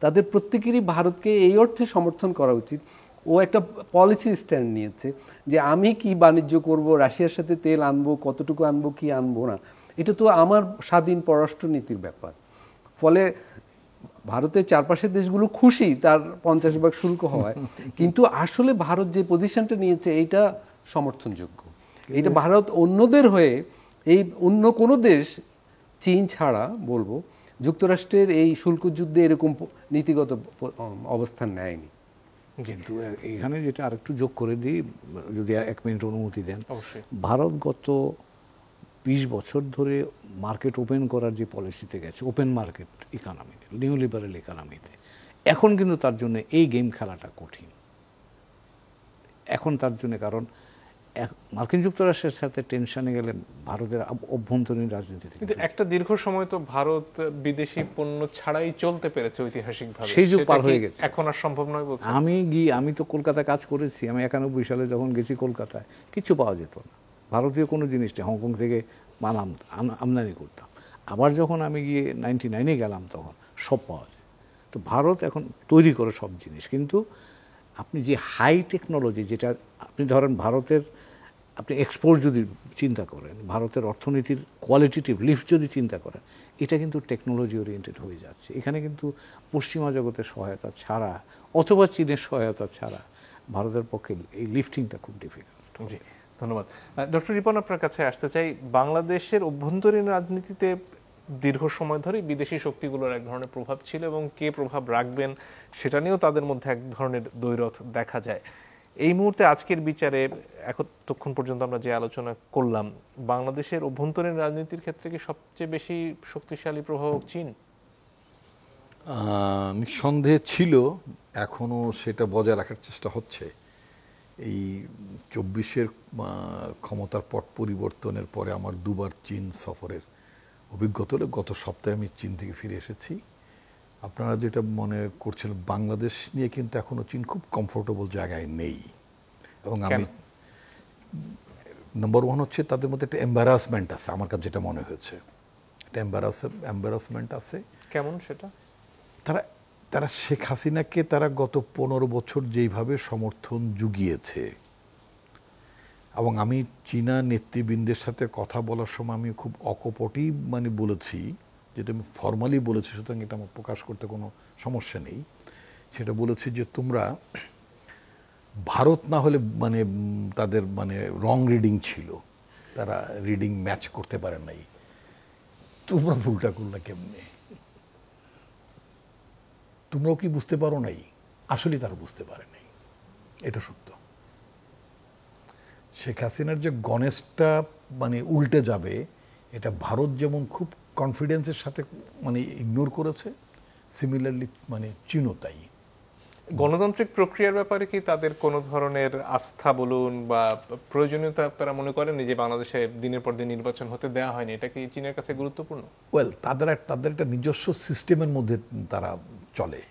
তাদের প্রত্যেকেরই ভারতকে এই অর্থে সমর্থন করা উচিত। ও একটা পলিসি স্ট্যান্ড নিয়েছে যে আমি কি বাণিজ্য করব, রাশিয়ার সাথে তেল আনবো, কতটুকু আনবো, কি আনবো না, এটা তো আমার স্বাধীন পররাষ্ট্রনীতির ব্যাপার। ফলে ভারতের চারপাশের দেশগুলো খুশি তার 50% শুল্ক হওয়ায়, কিন্তু আসলে ভারত যে পজিশনটা নিয়েছে এইটা সমর্থনযোগ্য। এইটা ভারত অন্যদের হয়ে, এই অন্য কোনো দেশ চীন ছাড়া বলবো যুক্তরাষ্ট্রের এই শুল্ক যুদ্ধে এরকম নীতিগত অবস্থান নেয়নি। কিন্তু এখানে যেটা আরেকটু যোগ করে দিই, যদি 1 মিনিট অনুমতি দেন। অবশ্যই। ভারত গত 20 বছর ধরে মার্কেট ওপেন করার যে পলিসিতে গেছে, open market economy, new liberal ইকোনমিতে, এখন কিন্তু তার জন্য এই গেম খেলাটা কঠিন এখন তার জন্য। কারণ মার্কিন যুক্তরাষ্ট্রের সাথে টেনশনে গেলেন ভারতের অভ্যন্তরীণ রাজনীতি থেকে। কিন্তু একটা দীর্ঘ সময় তো ভারত বিদেশি পণ্য ছাড়াই চলতে পেরেছে ঐতিহাসিকভাবে, সেই যুগ সেটা পার কি হয়ে গেছে। এখন আর সম্ভব নয় বলছে? আমি তো কলকাতায় কাজ করেছি। আমি 91 সালে যখন গেছি কলকাতায়, কিছু পাওয়া যেত না, ভারতীয় কোনো জিনিস নেই। হংকং থেকে মাল আমদানি করতাম। আবার যখন আমি গিয়ে 99-এ গেলাম তখন সব পাওয়া যায়। তো ভারত এখন তৈরি করে সব জিনিস, কিন্তু আপনি যে হাই টেকনোলজি, যেটা আপনি ধরেন ভারতের, আপনি এক্সপোর্ট যদি চিন্তা করেন, ভারতের অর্থনীতির কোয়ালিটেটিভ লিফট যদি চিন্তা করেন, এটা কিন্তু টেকনোলজি ওরিয়েন্টেড হয়ে যাচ্ছে। এখানে কিন্তু পশ্চিমা জগতের সহায়তা ছাড়া অথবা চীনের সহায়তা ছাড়া ভারতের পক্ষে এই লিফটিংটা খুব ডিফিকাল্ট। জি, ধন্যবাদ। ডক্টর রিপন, আপনার কাছে আসতে চাই। বাংলাদেশের অভ্যন্তরীণ রাজনীতিতে দীর্ঘ সময় ধরে বিদেশি শক্তিগুলোর এক ধরনের প্রভাব ছিল এবং কে প্রভাব রাখবেন সেটা নিয়েও তাদের মধ্যে এক ধরনের দ্বৈরথ দেখা যায়। এই মুহূর্তে আজকের বিচারে এতক্ষণ পর্যন্ত আমরা যে আলোচনা করলাম, বাংলাদেশের অভ্যন্তরীণ রাজনীতির ক্ষেত্রে কি সবচেয়ে বেশি শক্তিশালী প্রভাবক চীন? নিঃসন্দেহে ছিল, এখনো সেটা বজায় রাখার চেষ্টা হচ্ছে। এই 24-এর ক্ষমতার পট পরিবর্তনের পরে আমার দুবার চীন সফরের অভিজ্ঞতা হলো। গত সপ্তাহে আমি চীন থেকে ফিরে এসেছি। আপনারা যেটা মনে করছেন, বাংলাদেশ নিয়ে কিন্তু এখনো চীন খুব কমফোর্টেবল জায়গায় নেই। এবং আমি নাম্বার 1 হচ্ছে তাদের মধ্যে একটা এম্বারাসমেন্ট আছে, আমার কাছে যেটা মনে হয়েছে, একটা এম্বারাসমেন্ট আছে। কেমন সেটা? তারা শেখ হাসিনাকে তারা গত 15 বছর যেইভাবে সমর্থন জুগিয়েছে, এবং আমি চীনা নেতৃবৃন্দের সাথে কথা বলার সময় আমি খুব অকপটই বলেছি, যেটা আমি ফর্মালি বলেছি, সুতরাং এটা আমার প্রকাশ করতে কোনো সমস্যা নেই। সেটা বলেছি যে তোমরা ভারত না হলে তাদের রং রিডিং ছিল, তারা রিডিং ম্যাচ করতে পারে নাই, তোমরা ভুলটা করলা কেমনে? তোমরাও কি বুঝতে পারো নাই? আসলে তারা বুঝতে পারে নাই, এটা সত্য। শেখ হাসিনার যে গণেশটা উল্টে যাবে, এটা ভারত যেমন খুব কনফিডেন্সের সাথে ইগনোর করেছে, সিমিলারলি চীনও তাই। গণতান্ত্রিক প্রক্রিয়ার ব্যাপারে কি তাদের কোনো ধরনের আস্থা বলুন বা প্রয়োজনীয়তা তারা মনে করেন যে বাংলাদেশে দিনের পর দিন নির্বাচন হতে দেওয়া হয়নি, এটা কি চীনের কাছে গুরুত্বপূর্ণ? ওয়েল, তাদের একটা নিজস্ব সিস্টেমের মধ্যে তারা চলে,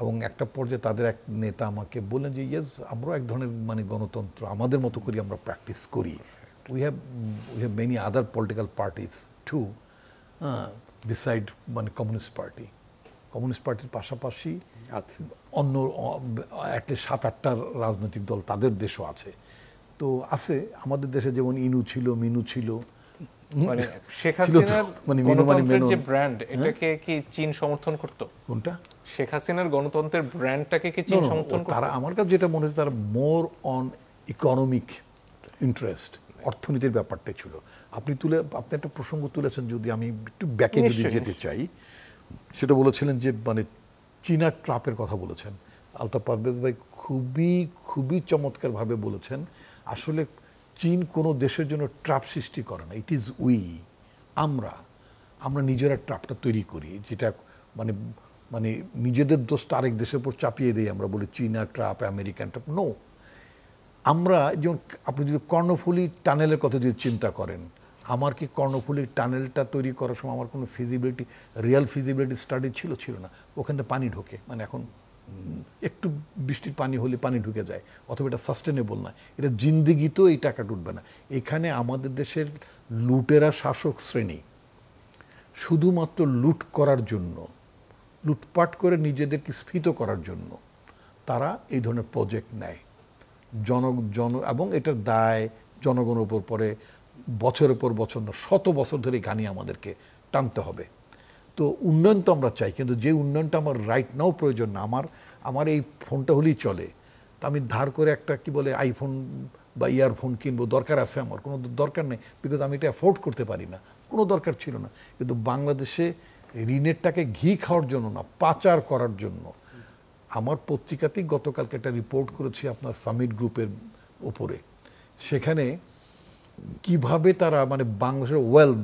এবং একটা পর্যায়ে তাদের এক নেতা আমাকে বললেন যে ইয়েস, আমরাও এক ধরনের গণতন্ত্র আমাদের মতো করি আমরা প্র্যাকটিস করি। We have many other political parties two, beside communist পার্টির পাশাপাশি আচ্ছা, অন্য অ্যাটলিস্ট 7-8টা রাজনৈতিক দল তাদের দেশও আছে। তো আছে, আমাদের দেশে যেমন ইনু ছিল, মিনু ছিল, শেখ হাসিনার গণতন্ত্রের যে মেনন। ব্র্যান্ড, এটাকে কি চীন সমর্থন করত? কোনটা? শেখ হাসিনার গণতন্ত্রের ব্র্যান্ডটাকে কি চীন সমর্থন করত? তারা, আমার কাছে যেটা মনে হচ্ছে, তারা মোর অন ইকোনমিক ইন্টারেস্ট, অর্থনীতির ব্যাপারটাই ছিল। আপনি একটা প্রসঙ্গ তুলেছেন, যদি আমি একটু ব্যাকে যদি যেতে চাই, সেটা বলেছিলেন যে চীনা ট্রাপের কথা বলেছেন। আলতাফ পারভেজ ভাই খুবই চমৎকারভাবে বলেছেন, আসলে চীন কোনো দেশের জন্য ট্রাপ সৃষ্টি করে না, ইট ইজ আমরা নিজেরা ট্রাপটা তৈরি করি, যেটা নিজেদের দোষটা আরেক দেশের উপর চাপিয়ে দিই। আমরা বলি চীনা ট্রাপ, আমেরিকান ট্রাপ। নো, আমরা যেমন, আপনি যদি কর্ণফুলী টানেলের কথা যদি চিন্তা করেন, আমার কি কর্ণফুলীর টানেলটা তৈরি করার সময় আমার কোনো রিয়াল ফিজিবিলিটি স্টাডি ছিল না? ওখান থেকে পানি ঢোকে, এখন একটু বৃষ্টির পানি হলে পানি ঢুকে যায়, অথবা এটা সাস্টেনেবল না, এটা জিন্দিগিতেও এই টাকা উঠবে না। এখানে আমাদের দেশের লুটেরা শাসক শ্রেণী শুধুমাত্র লুট করার জন্য, লুটপাট করে নিজেদেরকে স্ফীত করার জন্য তারা এই ধরনের প্রজেক্ট নেয় এবং এটার দায় জনগণের উপর পরে বছরের পর বছর না, শত বছর ধরে ঘানি আমাদেরকে টানতে হবে। তো উন্নয়ন তো আমরা চাই, কিন্তু যে উন্নয়নটা আমার রাইট নাও প্রয়োজন না, আমার এই ফোনটা হলেই চলে, তা আমি ধার করে একটা কি বলে আইফোন বা ইয়ারফোন কিনবো, দরকার আছে আমার? কোনো দরকার নেই, বিকজ আমি এটা অ্যাফোর্ড করতে পারি না, কোনো দরকার ছিল না। কিন্তু বাংলাদেশে ঋণের টাকে ঘি খাওয়ার জন্য না, পাচার করার জন্য। আমার পত্রিকাতেই গতকালকে একটা রিপোর্ট করেছি আপনার সামিট গ্রুপের উপরে, সেখানে কিভাবে তারা মানে বাংলাদেশের ওয়েলথ,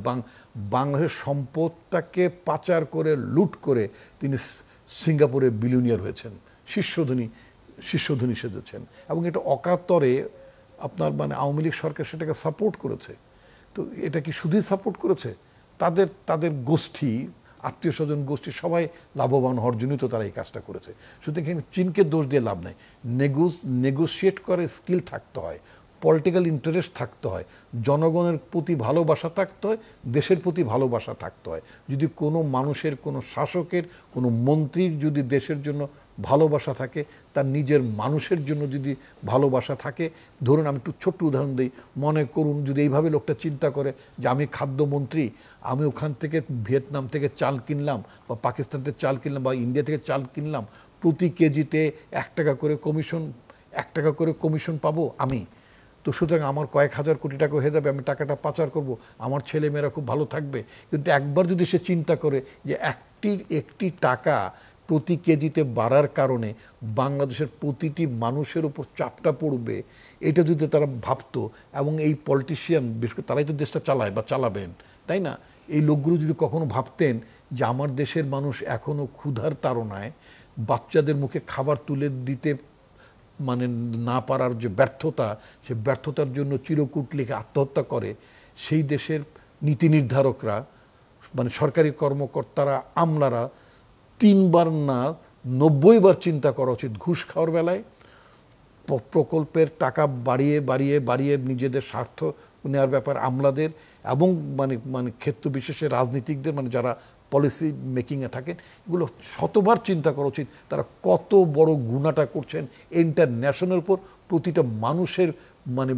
বাংলাদেশের সম্পদটাকে পাচার করে লুট করে তিনি সিঙ্গাপুরে বিলিয়নিয়ার হয়েছেন, শীর্ষধনী সেজেছেন, এবং এটা অকাতরে আপনার মানে আওয়ামী লীগ সরকার সেটাকে সাপোর্ট করেছে। তো এটা কি শুধুই সাপোর্ট করেছে? তাদের গোষ্ঠী, আত্মীয় স্বজন গোষ্ঠী সবাই লাভবান হওয়ার জন্যই তো তারা এই কাজটা করেছে। সুতরাং চীনকে দোষ দিয়ে লাভ নাই, নেগোসিয়েট করে স্কিল থাকতে হয়, পলিটিক্যাল ইন্টারেস্ট থাকতে হয়, জনগণের প্রতি ভালোবাসা থাকতে হয়, দেশের প্রতি ভালোবাসা থাকতে হয়। যদি কোনো মানুষের, কোনো শাসকের, কোনো মন্ত্রীর যদি দেশের জন্য ভালোবাসা থাকে, তার নিজের মানুষের জন্য যদি ভালোবাসা থাকে, ধরুন আমি একটু ছোট্ট উদাহরণ দিই, মনে করুন যদি এইভাবে লোকটা চিন্তা করে যে আমি খাদ্যমন্ত্রী, আমি ওখান থেকে ভিয়েতনাম থেকে চাল কিনলাম বা পাকিস্তান থেকে চাল কিনলাম বা ইন্ডিয়া থেকে চাল কিনলাম, প্রতি কেজিতে 1 টাকা করে কমিশন পাবো আমি, তো সুতরাং আমার কয়েক হাজার কোটি টাকা হয়ে যাবে, আমি টাকাটা পাচার করব, আমার ছেলে মেয়েরা খুব ভালো থাকবে। কিন্তু একবার যদি সে চিন্তা করে যে একটি টাকা প্রতি কেজিতে বাড়ার কারণে বাংলাদেশের প্রতিটি মানুষের উপর চাপটা পড়বে, এটা যদি তারা ভাবতো, এবং এই পলিটিশিয়ান বিশেষ করে তারাই তো দেশটা চালায় বা চালাবেন, তাই না, এই লোকগুলো যদি কখনো ভাবতেন যে আমার দেশের মানুষ এখনো ক্ষুধার তাড়নায় বাচ্চাদের মুখে খাবার তুলে দিতে মানে না পারার যে ব্যর্থতা, সে ব্যর্থতার জন্য চিরকুট লিখে আত্মহত্যা করে, সেই দেশের নীতি নির্ধারকরা মানে সরকারি কর্মকর্তারা, আমলারা 3 বার না 90 বার চিন্তা করা উচিত ঘুষ খাওয়ার বেলায়, প্রকল্পের টাকা বাড়িয়ে বাড়িয়ে বাড়িয়ে নিজেদের স্বার্থ নেওয়ার ব্যাপার আমলাদের, এবং মানে ক্ষেত্র বিশেষে রাজনীতিকদের, মানে যারা পলিসি মেকিংয়ে থাকেন, এগুলো শতবার চিন্তা করা উচিত তারা কত বড় গুণাটা করছেন ইন্টারন্যাশনাল উপর, প্রতিটা মানুষের মানে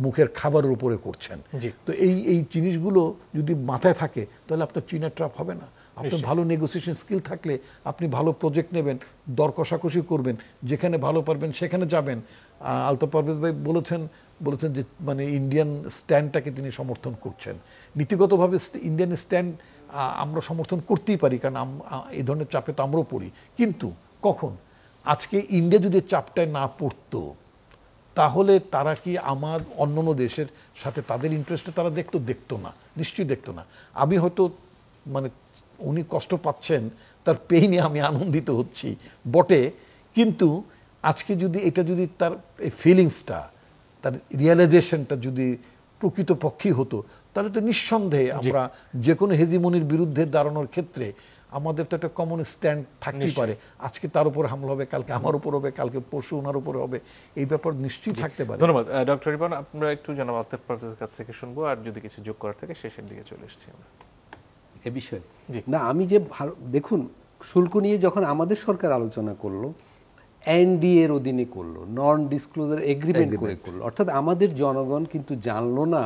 মুখের খাবারের উপরে করছেন। তো এই জিনিসগুলো যদি মাথায় থাকে তাহলে আপনার চীনা ট্রাপ হবে না। আপনার ভালো নেগোসিয়েশন স্কিল থাকলে আপনি ভালো প্রজেক্ট নেবেন, দর কষাকষি করবেন, যেখানে ভালো পারবেন সেখানে যাবেন। আলতাফ পারভেজ ভাই বলেছেন যে মানে ইন্ডিয়ান স্ট্যান্ডটাকে তিনি সমর্থন করছেন। নীতিগতভাবে ইন্ডিয়ান স্ট্যান্ড আমরা সমর্থন করতেই পারি, কারণ এই ধরনের চাপে তো আমরাও পড়ি, কিন্তু কখন আজকে ইন্ডিয়া যদি চাপটায় না পড়তো তাহলে তারা কি আমার অন্যান্য দেশের সাথে তাদের ইন্টারেস্টে তারা দেখতো না, নিশ্চয়ই দেখতো না। আমি হয়তো মানে উনি কষ্ট পাচ্ছেন তার পেইনে আমি আনন্দিত হচ্ছি বটে, কিন্তু আজকে যদি এটা যদি তার এই ফিলিংসটা, তার রিয়েলাইজেশনটা যদি প্রকৃতপক্ষেই হতো, তাহলে তো নিঃসন্দেহে আমরা যে কোনো হেজিমনির বিরুদ্ধে দাঁড়ানোর ক্ষেত্রে আমাদের তো একটা কমন স্ট্যান্ড থাকতেই পারে। আজকে তার উপর হামলা হবে, কালকে আমার উপর হবে, কালকে পরশু ওনার উপরে হবে, এই ব্যাপার নিশ্চয়ই থাকতে পারে। ধন্যবাদ ডক্টর রিপন। আমরা একটু জনাব আলতাফ পারভেজের কাছ থেকে শুনবো, আর যদি কিছু যোগ করার থাকে শেষের দিকে চলে এসেছি আমরা এ বিষয়ে। না, আমি যে দেখুন, শুল্ক নিয়ে যখন আমাদের সরকার আলোচনা করলো, এনডিএ এর অধীনে করলো, নন ডিসক্লোজার এগ্রিমেন্ট করে করলো, অর্থাৎ আমাদের জনগণ কিন্তু জানলো না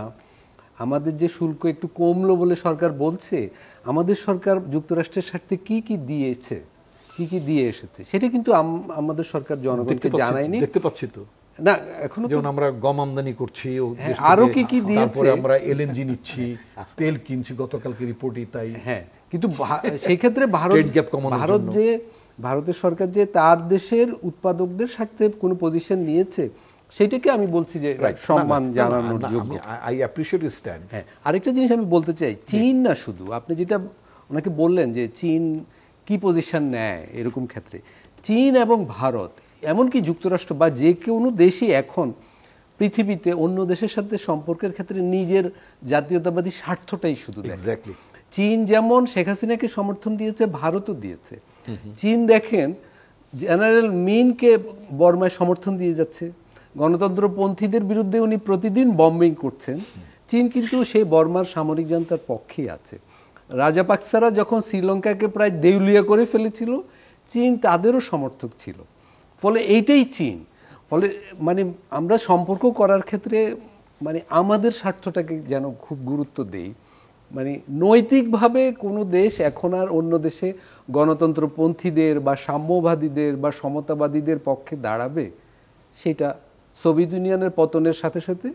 আমাদের যে শুল্ক একটু কমলো বলে সরকার বলছে, আমাদের সরকার যুক্তরাষ্ট্রের স্বার্থে কি কি দিয়েছে, কি কি দিয়ে এসেছে, সেটা কিন্তু আমাদের সরকার জনগণকে জানায়নি। দেখতে পাচ্ছি তো না, এখনো যেমন আমরা গম আমদানি করছি, আরো কি কি দিয়েছে, তারপরে আমরা এলএনজি নিচ্ছি, তেল কিনছি, গতকালকে রিপোর্টই তাই। হ্যাঁ, কিন্তু সেই ক্ষেত্রে ভারতের সরকার যে তার দেশের উৎপাদকদের স্বার্থে কোনো পজিশন নিয়েছে, সেটাকে আমি বলছি যে সম্মান জানানোর যোগ্য। I appreciate your stand. হ্যাঁ, আরেকটা জিনিস আমি বলতে চাই, চীন না শুধু, আপনি যেটা ওনাকে বললেন যে চীন কি পজিশন নেয় এরকম ক্ষেত্রে, চীন এবং ভারত, এমনকি যুক্তরাষ্ট্র বা যে কোনো দেশই এখন পৃথিবীতে অন্য দেশের সাথে সম্পর্কের ক্ষেত্রে নিজের জাতীয়তাবাদী স্বার্থটাই শুধু দেখে। চীন যেমন শেখ হাসিনাকে সমর্থন দিয়েছে, ভারতও দিয়েছে। চীন দেখেন জেনারেল মিনকে বর্মায় সমর্থন দিয়ে যাচ্ছে, গণতন্ত্রপন্থীদের বিরুদ্ধে উনি প্রতিদিন বম্বিং করছেন। চীন কিন্তু সেই বর্মার সামরিক জান্তার পক্ষেই আছে। রাজাপাকসারা যখন শ্রীলঙ্কাকে প্রায় দেউলিয়া করে ফেলেছিল, চীন তাদেরও সমর্থক ছিল। ফলে এইটাই চীন। ফলে মানে আমরা সম্পর্ক করার ক্ষেত্রে মানে আমাদের স্বার্থটাকে যেন খুব গুরুত্ব দেই। মানে নৈতিকভাবে কোনো দেশ এখন আর অন্য দেশে গণতন্ত্রপন্থীদের বা সাম্যবাদীদের বা সমতাবাদীদের পক্ষে দাঁড়াবে, সেটা সোভিয়েত ইউনিয়নের পতনের সাথে সাথে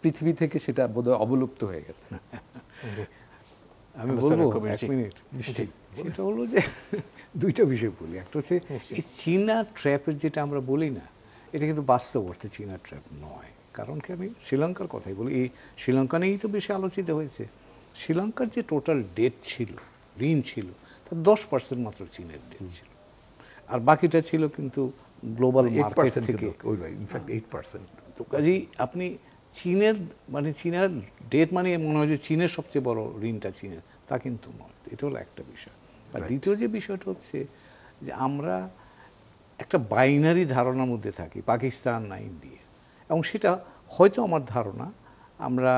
পৃথিবী থেকে সেটা বোধহয় অবলুপ্ত হয়ে গেছে। আমি বলবো 1 মিনিট। সেটা হলো যে দুইটা বিষয় বলি। একটা হচ্ছে এই চীনা ট্র্যাপের যেটা আমরা বলি না, এটা কিন্তু বাস্তব অর্থে চীনা ট্র্যাপ নয়। কারণ কি, আমি শ্রীলঙ্কার কথাই বলি। এই শ্রীলঙ্কা নিয়েই তো বেশি আলোচিত হয়েছে। শ্রীলঙ্কার যে টোটাল ডেট ছিল, ঋণ ছিল, তার 10% মাত্র চীনের ডেট ছিল, আর বাকিটা ছিল কিন্তু গ্লোবাল মার্কেট থেকে। ইনফ্যাক্ট 8%। তো কাজেই আপনি চীনের মানে চীনের ডেট মানে মনে হয় যে চীনের সবচেয়ে বড় ঋণটা চীনের, তা কিন্তু নয়। এটা হলো একটা বিষয়। আর দ্বিতীয় যে বিষয়টা হচ্ছে যে আমরা একটা বাইনারি ধারণার মধ্যে থাকি, পাকিস্তান না ইন্ডিয়া, এবং সেটা হয়তো আমার ধারণা আমরা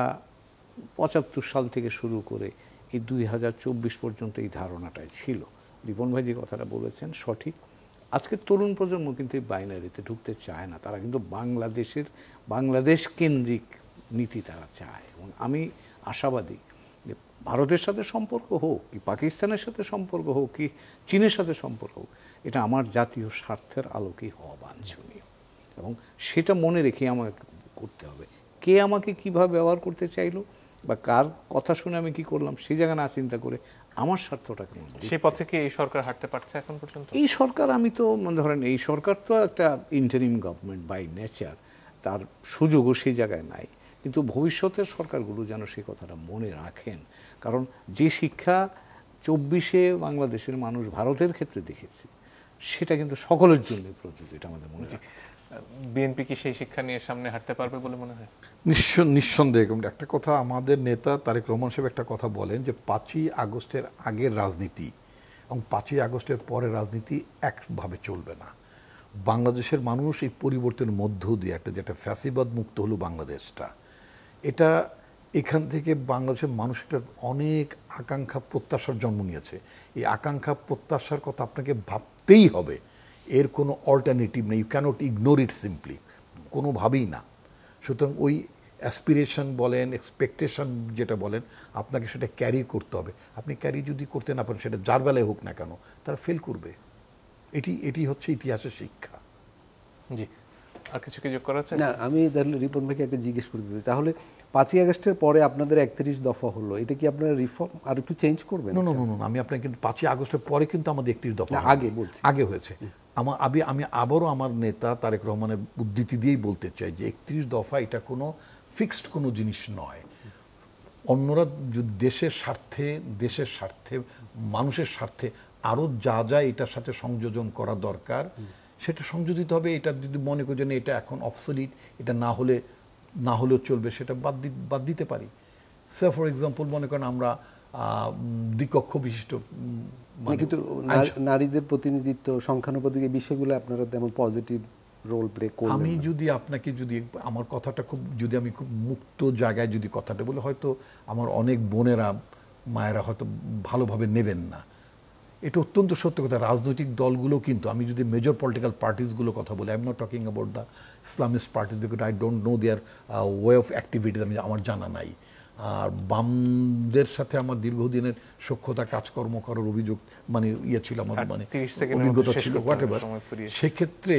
75 সাল থেকে শুরু করে এই 2024 পর্যন্ত এই ধারণাটাই ছিল। রিপন ভাই যে কথাটা বলেছেন সঠিক। আজকের তরুণ প্রজন্ম কিন্তু এই বাইনারিতে ঢুকতে চায় না। তারা কিন্তু বাংলাদেশ কেন্দ্রিক নীতি তারা চায়। এবং আমি আশাবাদী যে ভারতের সাথে সম্পর্ক হোক কি পাকিস্তানের সাথে সম্পর্ক হোক কি চীনের সাথে সম্পর্ক হোক, এটা আমার জাতীয় স্বার্থের আলোকেই হওয়া বাঞ্ছনীয়। এবং সেটা মনে রেখে আমাকে করতে হবে। কে আমাকে কিভাবে ব্যবহার করতে চাইলো বা কার কথা শুনে আমি কি করলাম, সেই জায়গা না চিন্তা করে আমার স্বার্থটাকে সেই পথে কি এই সরকার হাঁটতে পারছে এখন পর্যন্ত? এই সরকার, আমি তো ধরেন এই সরকার তো একটা ইন্টারিম গভর্নমেন্ট বাই নেচার, তার সুযোগও সেই জায়গায় নাই। কিন্তু ভবিষ্যতের সরকারগুলো যেন সেই কথাটা মনে রাখেন। কারণ যে শিক্ষা 24-এ বাংলাদেশের মানুষ ভারতের ক্ষেত্রে দেখেছে, সেটা কিন্তু সকলের জন্য প্রযোজ্য, এটা আমাদের মনে রাখে। বিএনপি কি সেই শিক্ষা নিয়ে সামনে হাঁটতে পারবে বলে মনে হয়? নিঃসন্দেহে। একটা কথা আমাদের নেতা তারেক রহমান সাহেব একটা কথা বলেন যে 5ই আগস্টের আগের রাজনীতি এবং 5ই আগস্টের পরের রাজনীতি একভাবে চলবে না। বাংলাদেশের মানুষ এই পরিবর্তনের মধ্য দিয়ে যেটা ফ্যাসিবাদ মুক্ত হলো বাংলাদেশটা, এটা এখান থেকে বাংলাদেশের মানুষ একটা অনেক আকাঙ্ক্ষা প্রত্যাশার জন্ম নিয়েছে। এই আকাঙ্ক্ষা প্রত্যাশার কথা আপনাকে ভাবতেই হবে। এর কোনো অল্টারনেটিভ নেই। You can't ignore it simply, কোনোভাবেই না। সুতরাং ওই অ্যাসপিরেশন বলেন, এক্সপেকটেশন যেটা বলেন, আপনাকে সেটা ক্যারি করতে হবে। আপনি ক্যারি যদি করতে না পারেন, সেটা যার বেলায় হোক না কেন, তারা ফেল করবে। এটি হচ্ছে ইতিহাসের শিক্ষা। জি, আর কিছু কি যোগ করা আছে? না, আমি তাহলে রিপন ভাইকে একটা জিজ্ঞেস করতে চাই, তাহলে 5ই আগস্টের পরে আপনাদের 31 দফা হলো, এটা কি আপনারা রিফর্ম আর একটু চেঞ্জ করবেন? না, আমি আপনাকে কিন্তু 5ই আগস্টের পরে কিন্তু আমাদের 31 দফা আগে বলছি, আগে হয়েছে। আমি আবারও আমার নেতা তারেক রহমানের উদ্ধৃতি দিয়েই বলতে চাই যে 31 দফা এটা কোনো ফিক্সড কোনো জিনিস নয়। অন্যরা যদি দেশের স্বার্থে মানুষের স্বার্থে আরও যা এটার সাথে সংযোজন করা দরকার, সেটা সংযোজিত হবে। এটা যদি মনে করি যে এটা এখন অবসলিট, এটা না হলেও চলবে, সেটা বাদ দিতে পারি। সে ফর এক্সাম্পল মনে করেন আমরা দ্বিকক্ষ বিশিষ্ট, কিন্তু নারীদের প্রতিনিধিত্ব, সংখ্যানুপাতিক এই বিষয়গুলো আপনারা তেমন পজিটিভ রোল প্লে করবেন। আমি যদি আমার কথাটা আমি খুব মুক্ত জায়গায় যদি কথাটা বলি, হয়তো আমার অনেক বোনেরা মায়েরা হয়তো ভালোভাবে নেবেন না। এটা অত্যন্ত সত্য কথা। রাজনৈতিক দলগুলো কিন্তু, আমি যদি মেজর পলিটিক্যাল পার্টিসগুলো কথা বলি, I am not talking about the Islamist parties because I don't know there way of activities, আমার জানা নাই। আর বামদের সাথে আমার দীর্ঘদিনের সখ্যতা, কাজকর্ম করার অভিযোগ ছিল, আমার অভিজ্ঞতা ছিল, হোয়াটএভার। সেক্ষেত্রে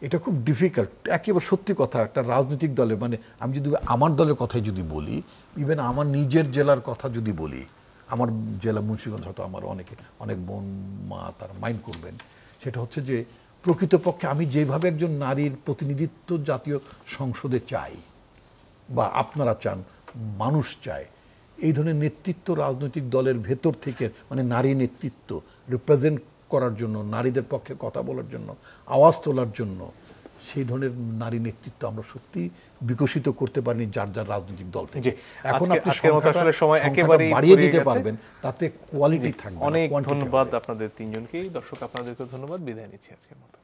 এটা খুব ডিফিকাল্ট। একেবারে সত্যি কথা, একটা রাজনৈতিক দলের আমি যদি আমার দলের কথাই যদি বলি, ইভেন আমার নিজের জেলার কথা যদি বলি, আমার জেলা মুন্সিগঞ্জ, হয়তো আমার অনেক বোন মা তার মাইন্ড করবেন, সেটা হচ্ছে যে প্রকৃতপক্ষে আমি যেভাবে একজন নারীর প্রতিনিধিত্ব জাতীয় সংসদে চাই বা আপনারা চান, মানুষ চায়, এই ধরনের নেতৃত্ব রাজনৈতিক দলের ভেতর থেকে নারী নেতৃত্ব রিপ্রেজেন্ট করার জন্য, নারীদের পক্ষে কথা বলার জন্য, আওয়াজ তোলার জন্য, সেই ধরনের নারী নেতৃত্ব আমরা সত্যি বিকশিত করতে পারেনি যার যার রাজনৈতিক দল থেকে। জি, এখন আপনি আজকের মতো আসলে সময় সংখ্যাটা একেবারেই বাড়িয়ে ফুরিয়ে দিতে গেছে। পারবেন, তাতে কোয়ালিটি থাকবে না, অনেক quantity ধন্যবাদ হবে। আপনাদের তিনজনকেই। দর্শক আপনাদেরকে ধন্যবাদ, বিদায় নিচ্ছি আজকের মতো।